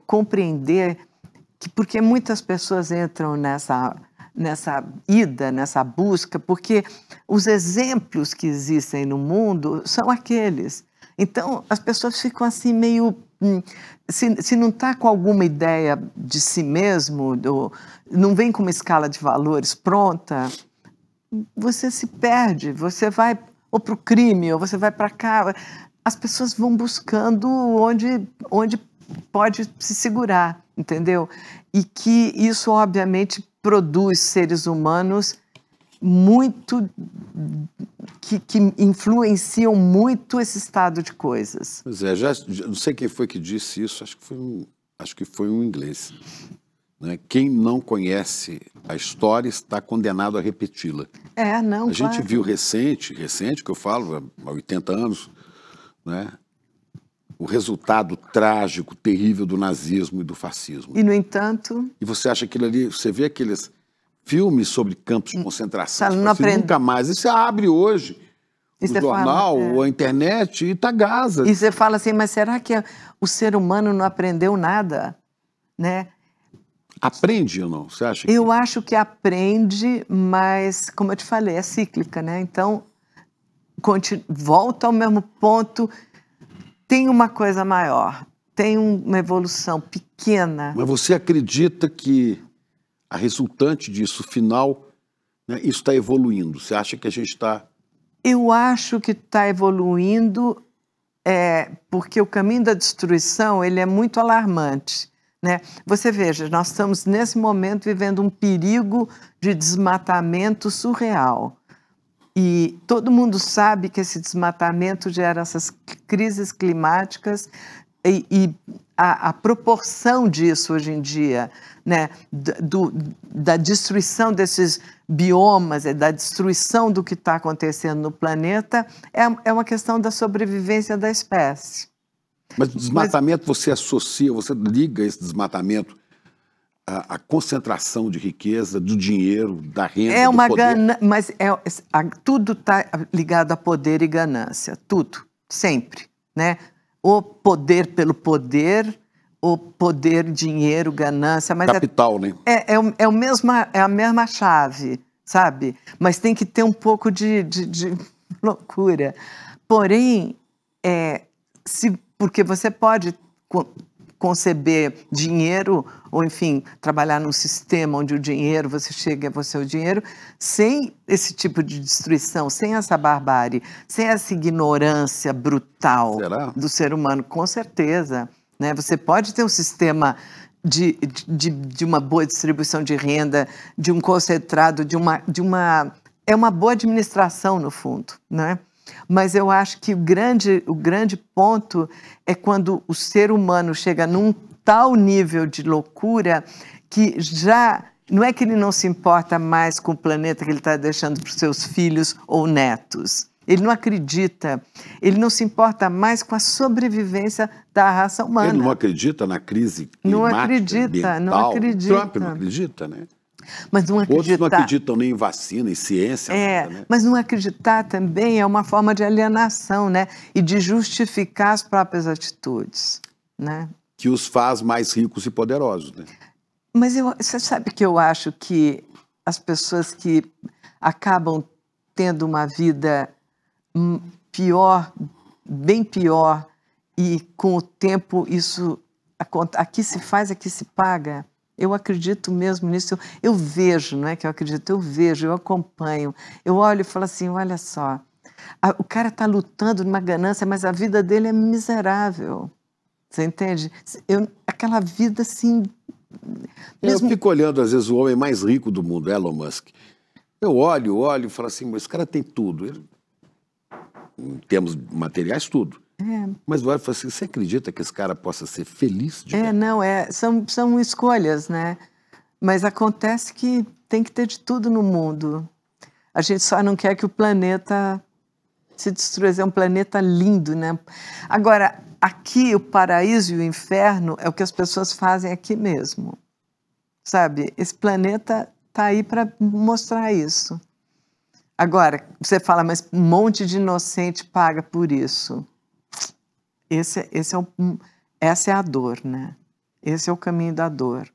compreender que, porque muitas pessoas entram nessa ida, nessa busca, porque os exemplos que existem no mundo são aqueles. Então, as pessoas ficam assim meio... Se não está com alguma ideia de si mesmo, não vem com uma escala de valores pronta, você se perde, você vai ou para o crime, ou você vai para cá. As pessoas vão buscando onde pode se segurar, entendeu? E que isso, obviamente, produz seres humanos muito... que influenciam muito esse estado de coisas. Pois é, já não sei quem foi que disse isso, acho que foi um inglês. né? Quem não conhece a história está condenado a repeti-la. Não, A gente claro. viu recente que eu falo, há 80 anos, né? O resultado trágico, terrível do nazismo e do fascismo. E, no entanto... E você acha aquilo ali, você vê aqueles filmes sobre campos de concentração, Não aprende... nunca mais. E você abre hoje o jornal ou a internet e tá Gaza. E você fala assim, mas será que o ser humano não aprendeu nada? Né? Aprende ou não? Você acha Eu acho que aprende, mas, como eu te falei, é cíclica, né? Então, volta ao mesmo ponto, tem uma coisa maior, tem uma evolução pequena. Mas você acredita que a resultante disso, final, né, isso está evoluindo? Você acha que a gente está... Eu acho que está evoluindo, porque o caminho da destruição ele é muito alarmante. Né? Você veja, nós estamos nesse momento vivendo um perigo de desmatamento surreal. E todo mundo sabe que esse desmatamento gera essas crises climáticas e a proporção disso hoje em dia, né, da destruição desses biomas, da destruição do que está acontecendo no planeta, é uma questão da sobrevivência da espécie. Mas o desmatamento você associa, você liga esse desmatamento à concentração de riqueza, do dinheiro, da renda, do poder? Mas tudo está ligado a poder e ganância, tudo, sempre, né? O poder pelo poder, o poder, dinheiro, ganância, mas capital, né? É a mesma chave, sabe? Mas tem que ter um pouco de loucura. Porém, porque você pode conceber dinheiro, ou enfim, trabalhar num sistema onde o dinheiro, você chega a você o dinheiro, sem esse tipo de destruição, sem essa barbárie, sem essa ignorância brutal do ser humano, com certeza. Né? Você pode ter um sistema de uma boa distribuição de renda, de um concentrado, é uma boa administração, no fundo, né? Mas eu acho que o grande ponto é quando o ser humano chega num tal nível de loucura que já não é que ele não se importa mais com o planeta que ele está deixando para os seus filhos ou netos. Ele não acredita, ele não se importa mais com a sobrevivência da raça humana. Ele não acredita na crise climática, não acredita. Trump não acredita, né? Mas não acreditar... Outros não acreditam nem em vacina, em ciência. Né? Mas não acreditar também é uma forma de alienação, né? E de justificar as próprias atitudes, né? Que os faz mais ricos e poderosos, né? Mas você sabe que eu acho que as pessoas que acabam tendo uma vida pior, bem pior, e com o tempo isso... Aqui se faz, aqui se paga... Eu acredito mesmo nisso, eu vejo, não é que eu acredito, eu vejo, eu acompanho, eu olho e falo assim, olha só, o cara está lutando numa ganância, mas a vida dele é miserável, você entende? Aquela vida assim... Mesmo... Eu fico olhando, às vezes, o homem mais rico do mundo, Elon Musk, eu olho e falo assim, mas esse cara tem tudo, em termos materiais, tudo. Mas eu falo assim, você acredita que esse cara possa ser feliz de verdade? São escolhas, né? Mas acontece que tem que ter de tudo no mundo. A gente só não quer que o planeta se destrua. É um planeta lindo, né? Agora, aqui o paraíso e o inferno é o que as pessoas fazem aqui mesmo. Sabe? Esse planeta está aí para mostrar isso. Agora, você fala, mas um monte de inocente paga por isso. Essa é a dor, né? Esse é o caminho da dor.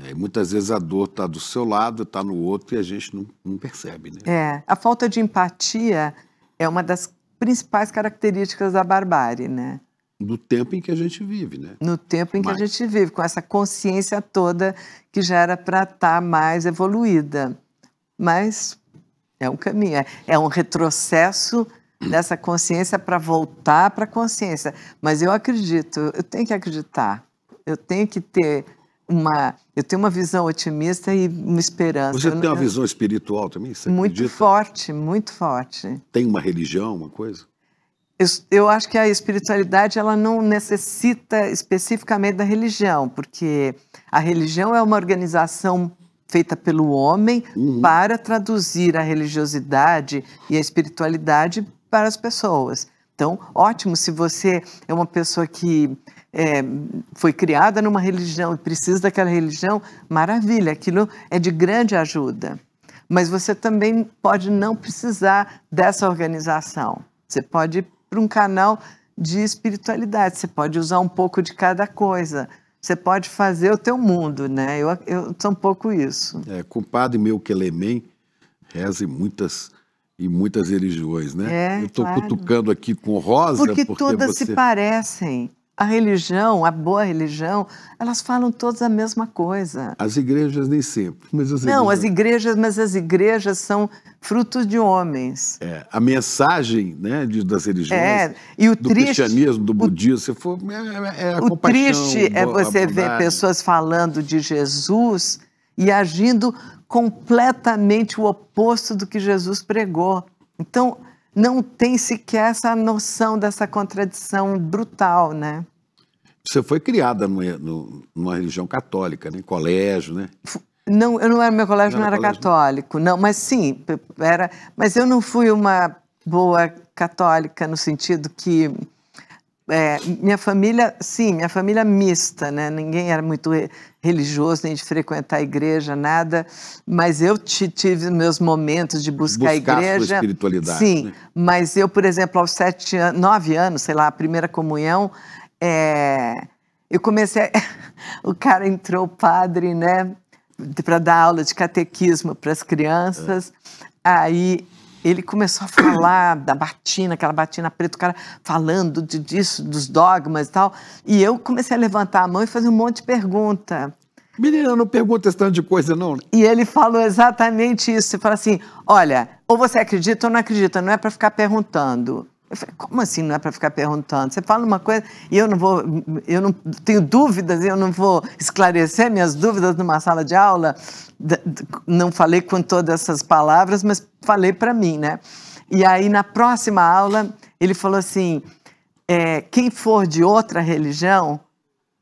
E muitas vezes a dor está do seu lado, está no outro e a gente não percebe, né? A falta de empatia é uma das principais características da barbárie, né? Do tempo em que a gente vive, né? No tempo em que a gente vive, com essa consciência toda que já era para estar mais evoluída. Mas é um caminho, é um retrocesso dessa consciência para voltar para a consciência. Mas eu acredito, eu tenho que acreditar, eu tenho que ter uma visão otimista e uma esperança. Você tem uma visão espiritual também? Você muito acredita? Forte, muito forte. Tem uma religião, uma coisa? Eu acho que a espiritualidade ela não necessita especificamente da religião, porque a religião é uma organização feita pelo homem para traduzir a religiosidade e a espiritualidade para as pessoas. Então, ótimo, se você é uma pessoa que foi criada numa religião e precisa daquela religião, maravilha, aquilo é de grande ajuda. Mas você também pode não precisar dessa organização. Você pode ir para um canal de espiritualidade, você pode usar um pouco de cada coisa. Você pode fazer o teu mundo, né? Eu sou um pouco isso. Compadre meu Quelemem reza em muitas religiões, né? Eu estou cutucando aqui com Rosa porque todas se parecem. A religião, a boa religião, elas falam todas a mesma coisa. As igrejas nem sempre. Mas as igrejas são frutos de homens. A mensagem, né, das religiões, e o do triste, cristianismo, do budismo, se for, a o compaixão, triste é você ver pessoas falando de Jesus e agindo completamente o oposto do que Jesus pregou. Então, não tem sequer essa noção dessa contradição brutal, né? Você foi criada numa religião católica, né? Em colégio, né? Não, meu colégio não era católico, não, mas sim, era. Mas eu não fui uma boa católica no sentido que minha família mista, né? Ninguém era muito religioso, nem de frequentar a igreja, nada, mas eu tive meus momentos de buscar a igreja. Sua espiritualidade. Sim, né? Mas eu, por exemplo, aos 9 anos, sei lá, a primeira comunhão, eu comecei, o cara entrou, o padre, né, para dar aula de catequismo para as crianças, aí ele começou a falar da batina, aquela batina preta, o cara falando disso, dos dogmas e tal. E eu comecei a levantar a mão e fazer um monte de pergunta. Menina, não pergunta esse tanto de coisa, não. E ele falou exatamente isso. Ele falou assim, olha, ou você acredita ou não acredita, não é para ficar perguntando. Eu falei, como assim não é para ficar perguntando? Você fala uma coisa e eu não tenho dúvidas, eu não vou esclarecer minhas dúvidas numa sala de aula. Não falei com todas essas palavras, mas falei para mim, né? E aí, na próxima aula, ele falou assim, quem for de outra religião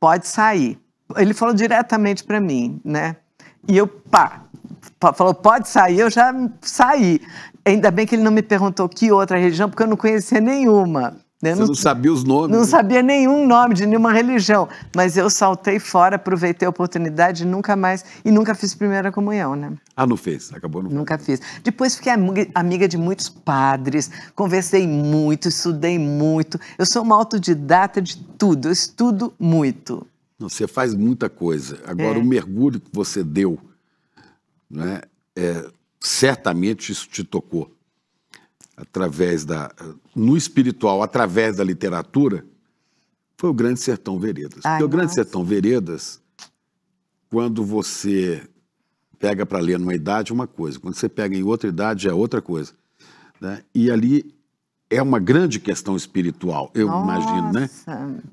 pode sair. Ele falou diretamente para mim, né? E eu, falou, pode sair, eu já saí. Ainda bem que ele não me perguntou que outra religião, porque eu não conhecia nenhuma. Você não sabia os nomes? Não sabia nenhum nome de nenhuma religião. Mas eu saltei fora, aproveitei a oportunidade e nunca mais... E nunca fiz primeira comunhão, né? Não fez? Acabou não Nunca fiz. Depois fiquei amiga de muitos padres, conversei muito, estudei muito. Eu sou uma autodidata de tudo, eu estudo muito. Você faz muita coisa. Agora, o mergulho que você deu, né, certamente isso te tocou. No espiritual, através da literatura, foi o Grande Sertão Veredas. Porque o Grande Sertão Veredas, quando você pega para ler numa idade, é uma coisa. Quando você pega em outra idade, é outra coisa. Né? E ali é uma grande questão espiritual, eu imagino, né?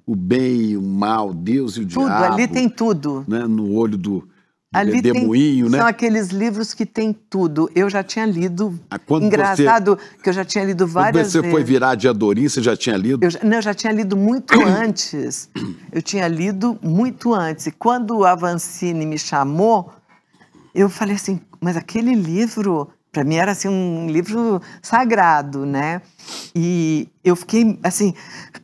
O bem e o mal, Deus e o diabo. Tudo, ali tem tudo. Né? No olho do redemoinho, né? São aqueles livros que tem tudo. Eu já tinha lido. Engraçado que eu já tinha lido várias vezes. Quando você foi virar de Adorim, você já tinha lido? Eu já tinha lido muito antes. Eu tinha lido muito antes. E quando o Avancini me chamou, eu falei assim, mas aquele livro, para mim era assim um livro sagrado, né? E eu fiquei assim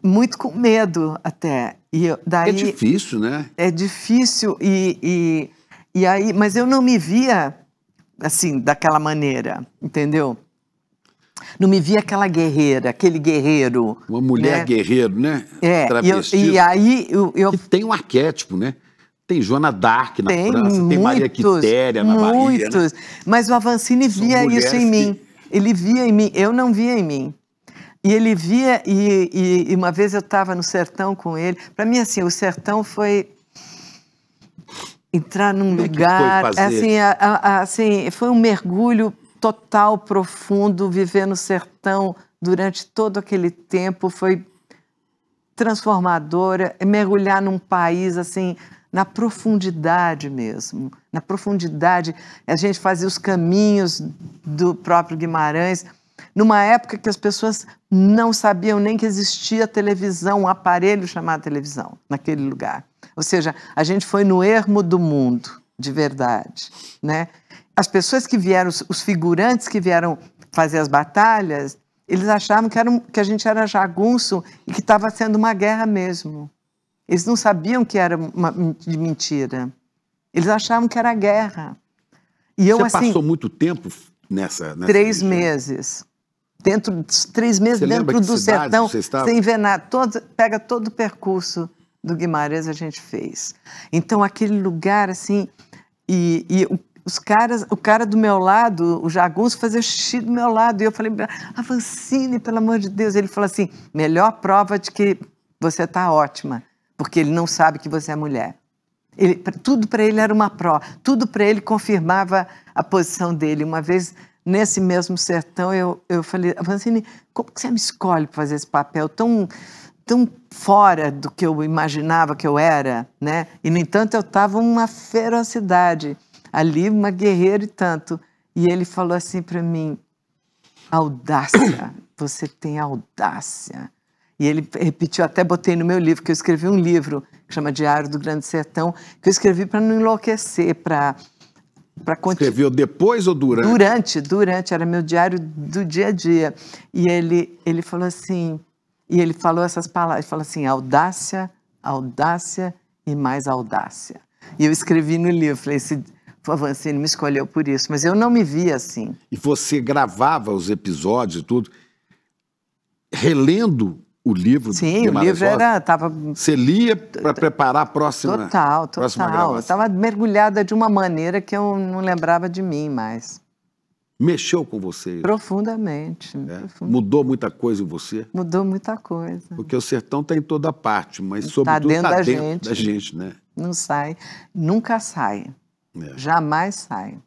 muito com medo até. É difícil, né? É difícil e aí, mas eu não me via assim, daquela maneira, entendeu? Não me via aquela guerreira, aquele guerreiro. Uma mulher, né? Guerreiro, né? E aí que tem um arquétipo, né? Tem Joana d'Arc na França, tem Maria Quitéria na Bahia. Né? Mas o Avancini via isso em mim. Ele via em mim, eu não via em mim. E ele via, e uma vez eu estava no sertão com ele. Para mim, assim, o sertão foi entrar num lugar, assim, foi um mergulho total, profundo, viver no sertão durante todo aquele tempo, foi transformadora, mergulhar num país, assim, na profundidade mesmo, na profundidade, a gente fazia os caminhos do próprio Guimarães, numa época que as pessoas não sabiam nem que existia televisão, um aparelho chamado televisão, naquele lugar. Ou seja, a gente foi no ermo do mundo, de verdade, né? As pessoas que vieram, os figurantes que vieram fazer as batalhas, eles achavam que a gente era jagunço e que estava sendo uma guerra mesmo. Eles não sabiam que era de mentira. Eles achavam que era guerra. E eu, Você assim, passou muito tempo nessa 3 região? meses. 3 meses Você lembra dentro que do cidades sertão, você estava? sem ver nada. Pega todo o percurso do Guimarães, a gente fez. Então, aquele lugar, assim, os caras, o cara do meu lado, o jagunço, fazia xixi do meu lado. E eu falei, Avancini, pelo amor de Deus. Ele falou assim, melhor prova de que você está ótima, porque ele não sabe que você é mulher. Tudo para ele era uma prova, tudo para ele confirmava a posição dele. Uma vez, nesse mesmo sertão, eu falei, Avancini, como que você me escolhe para fazer esse papel tão fora do que eu imaginava que eu era, né? E, no entanto, eu estava uma ferocidade ali, uma guerreira e tanto. E ele falou assim para mim, audácia, você tem audácia. E ele repetiu, até botei no meu livro, que eu escrevi um livro que chama Diário do Grande Sertão, que eu escrevi para não enlouquecer, para Escreveu depois ou durante? Durante, era meu diário do dia a dia. E ele falou assim, e ele falou essas palavras, ele falou assim, audácia, audácia e mais audácia. E eu escrevi no livro, falei, Avancini me escolheu por isso, mas eu não me via assim. E você gravava os episódios e tudo, relendo o livro do Sim, o Guimarães livro Rosa? tava Você lia para preparar a próxima Total. gravação? Eu estava mergulhada de uma maneira que eu não lembrava de mim mais. Mexeu com você? Profundamente. Mudou muita coisa em você? Mudou muita coisa. Porque o sertão está em toda parte, mas sobretudo Tá está dentro dentro da gente, né? Não sai, nunca sai. Jamais sai.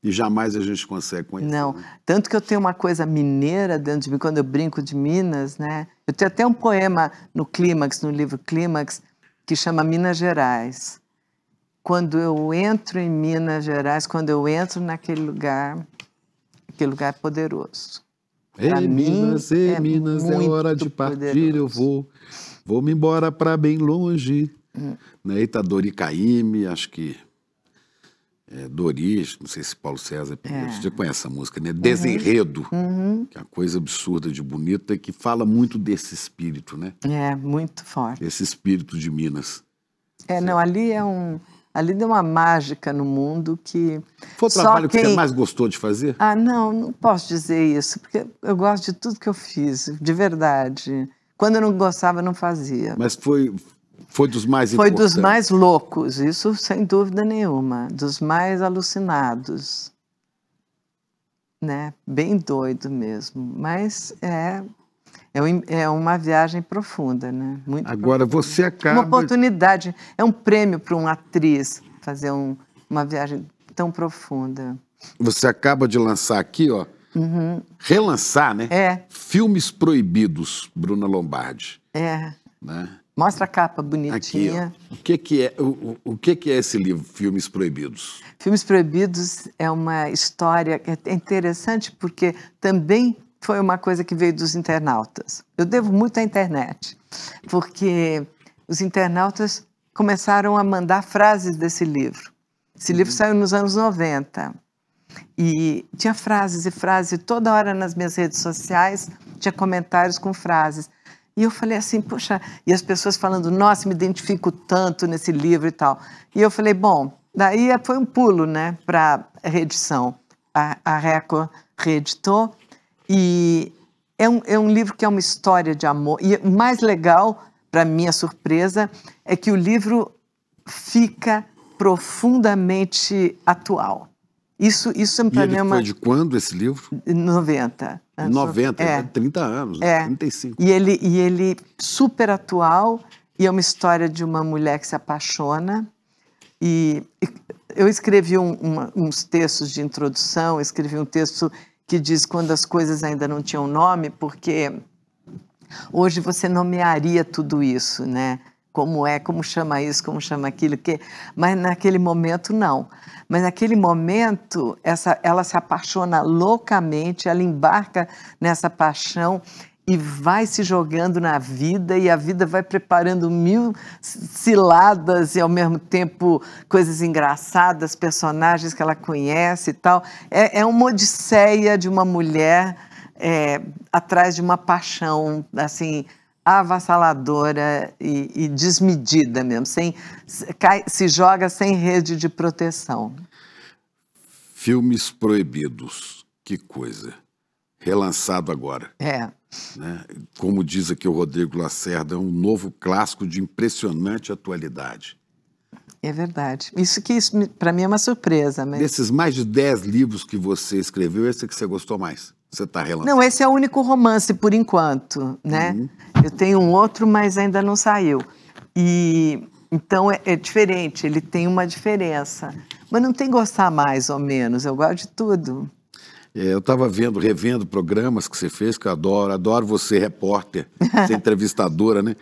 E jamais a gente consegue conhecer. Não, né? tanto que eu tenho uma coisa mineira dentro de mim, quando eu brinco de Minas, né? Eu tenho até um poema no Clímax, no livro Clímax, que chama Minas Gerais. Quando eu entro em Minas Gerais, quando eu entro naquele lugar, aquele lugar é poderoso. Ei, Minas, é hora de partir, poderoso. Vou-me embora para bem longe. Né? Itadori Caymmi, acho que Doris, não sei se Paulo César, você conhece essa música, né? Desenredo, que é uma coisa absurda de bonita, que fala muito desse espírito, né? É, muito forte. Esse espírito de Minas. Não, ali deu uma mágica no mundo que... Foi o trabalho que você mais gostou de fazer? Não posso dizer isso, porque eu gosto de tudo que eu fiz, de verdade. Quando eu não gostava, eu não fazia. Mas foi dos mais importantes? Foi dos mais loucos, isso sem dúvida nenhuma. Dos mais alucinados. Né? Bem doido mesmo. Mas é uma viagem profunda, né? Muito Agora profunda. você acaba... Uma oportunidade, é um prêmio para uma atriz fazer uma viagem tão profunda. Você acaba de lançar aqui, ó, relançar, né? Filmes Proibidos, Bruna Lombardi. Né? Mostra a capa bonitinha. Aqui, o que é esse livro, Filmes Proibidos? Filmes Proibidos é uma história interessante porque também foi uma coisa que veio dos internautas. Eu devo muito à internet, porque os internautas começaram a mandar frases desse livro. Esse livro saiu nos anos 90. E tinha frases e frases, toda hora nas minhas redes sociais tinha comentários com frases. E eu falei assim, poxa, e as pessoas falando, nossa, me identifico tanto nesse livro e tal. E eu falei, bom, daí foi um pulo, né, para a reedição. A Record reeditou, e é um livro que é uma história de amor. E o mais legal, para minha surpresa, é que o livro fica profundamente atual. Isso para mim é uma... Foi de quando esse livro? 90. 90, 30 anos, 35. E ele super atual, e é uma história de uma mulher que se apaixona. E eu escrevi uns textos de introdução, escrevi um texto que diz quando as coisas ainda não tinham nome, porque hoje você nomearia tudo isso, né? como chama isso, como chama aquilo, mas naquele momento não. Mas naquele momento ela se apaixona loucamente, ela embarca nessa paixão e vai se jogando na vida, e a vida vai preparando 1000 ciladas e, ao mesmo tempo, coisas engraçadas, personagens que ela conhece e tal. É uma odisseia de uma mulher atrás de uma paixão, assim, avassaladora e desmedida mesmo, se joga sem rede de proteção. Filmes proibidos, que coisa. Relançado agora. Né? Como diz aqui o Rodrigo Lacerda, é um novo clássico de impressionante atualidade. É verdade. Isso para mim é uma surpresa. Mas... Desses mais de 10 livros que você escreveu, esse é que você gostou mais? Você está relançando? Não, esse é o único romance por enquanto, né? Eu tenho um outro, mas ainda não saiu. Então é diferente, ele tem uma diferença. Mas não tem gostar mais ou menos, eu gosto de tudo. Eu estava revendo programas que você fez, que eu adoro você, repórter, você entrevistadora, né?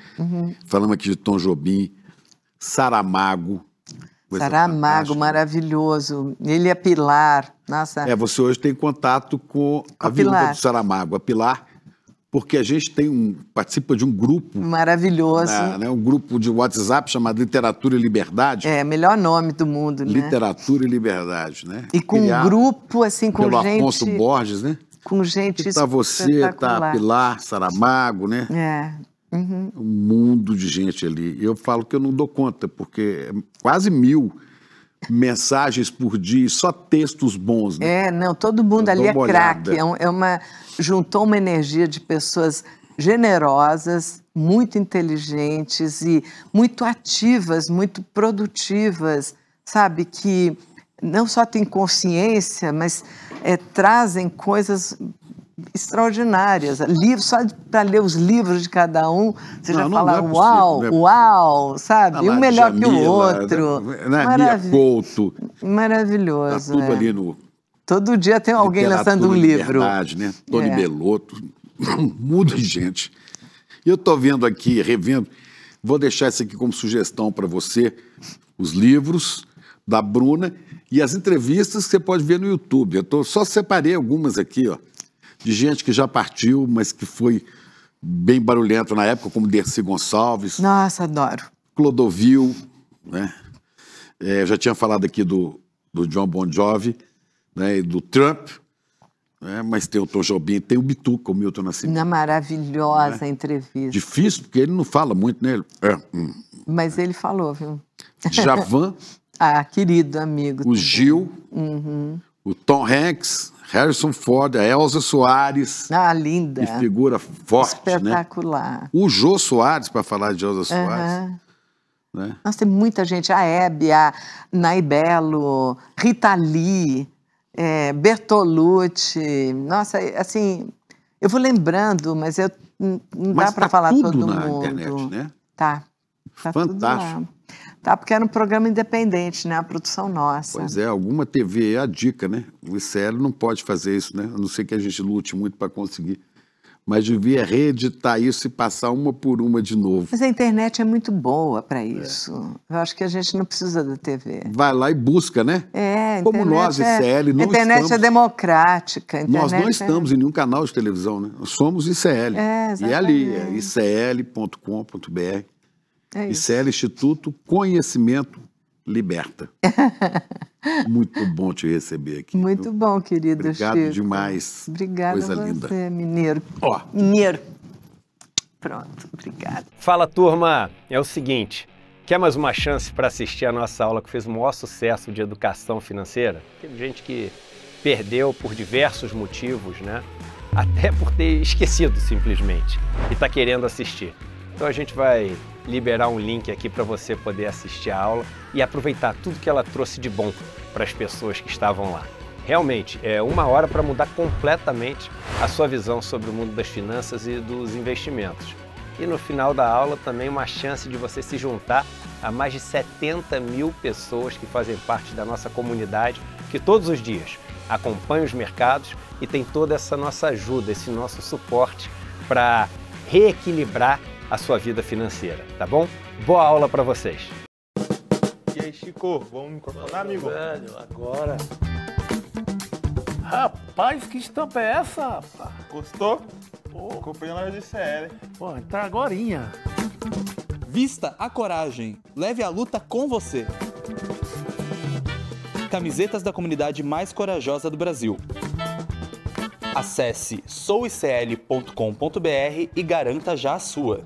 Falamos aqui de Tom Jobim, Saramago. Saramago, maravilhoso. Ele é Pilar, nossa. Você hoje tem contato com a viúva do Saramago, a Pilar, porque a gente participa de um grupo. Maravilhoso. Um grupo de WhatsApp chamado Literatura e Liberdade. Melhor nome do mundo, né? Literatura e Liberdade, né? E com um grupo, assim, com pelo gente... Afonso Borges, né? Com gente Está você, está a Pilar, Saramago, né? Um mundo de gente ali. Eu falo que eu não dou conta, porque é quase 1000 mensagens por dia, só textos bons, né? Não, todo mundo ali é craque. Juntou uma energia de pessoas generosas, muito inteligentes e muito ativas, muito produtivas, sabe? Que não só têm consciência, mas trazem coisas extraordinárias. Só para ler os livros de cada um, você já fala uau, sabe? Um melhor que o outro. Mia Couto. Maravilhoso. Tá tudo ali no... Todo dia tem alguém lançando um livro. Verdade, né? Tony Bellotto, muda de gente. Eu estou vendo aqui, revendo, vou deixar isso aqui como sugestão para você, os livros da Bruna e as entrevistas que você pode ver no YouTube. Só separei algumas aqui, ó, de gente que já partiu, mas que foi bem barulhento na época, como Dercy Gonçalves. Nossa, adoro. Clodovil, né? Eu já tinha falado aqui do John Bon Jovi, né, e do Trump, né, mas tem o Tom Jobim, tem o Bituca, o Milton Nascimento. Uma maravilhosa entrevista. Difícil, porque ele não fala muito, né? Mas ele falou, viu? Djavan. Querido amigo. O também. Gil, o Tom Hanks, Harrison Ford, a Elza Soares. Linda. Que figura forte, espetacular. Né? O Jô Soares, para falar de Elza Soares. Né? Nossa, tem muita gente. A Hebe, a Naibelo, Rita Lee, Bertolucci. Nossa, assim, eu vou lembrando, mas não dá para falar todo mundo. Na internet, né? Tá fantástico. Tudo lá. Tá, porque era um programa independente, né? A produção nossa. Pois alguma TV é a dica, né? O ICL não pode fazer isso, né? A não ser que a gente lute muito para conseguir. Mas devia reeditar isso e passar uma por uma de novo. Mas a internet é muito boa para isso. Eu acho que a gente não precisa da TV. Vai lá e busca, né? Como nós, ICL, não estamos... A internet é democrática. Nós não estamos em nenhum canal de televisão, né? Nós somos ICL. E é ali, icl.com.br. ICL, Instituto Conhecimento Liberta. Muito bom te receber aqui. Muito bom, querido Obrigado Chico. demais. Obrigada Coisa a você, linda. mineiro. Mineiro. Pronto, obrigada. Fala, turma. É o seguinte, quer mais uma chance para assistir a nossa aula que fez o maior sucesso de educação financeira? Teve gente que perdeu por diversos motivos, né? Até por ter esquecido, simplesmente, e está querendo assistir. Então a gente vai liberar um link aqui para você poder assistir a aula e aproveitar tudo que ela trouxe de bom para as pessoas que estavam lá. Realmente, é 1 hora para mudar completamente a sua visão sobre o mundo das finanças e dos investimentos. E no final da aula também uma chance de você se juntar a mais de 70 mil pessoas que fazem parte da nossa comunidade, que todos os dias acompanham os mercados e tem toda essa nossa ajuda, esse nosso suporte para reequilibrar a sua vida financeira, tá bom? Boa aula para vocês. E aí, Chico, vamos me incorporar, amigo? Velho, agora. Rapaz, que estampa é essa, rapaz? Gostou? Pô, Comprei na loja de CL. pô, tá agorinha. Vista a coragem. Leve a luta com você. Camisetas da comunidade mais corajosa do Brasil. Acesse souicl.com.br e garanta já a sua.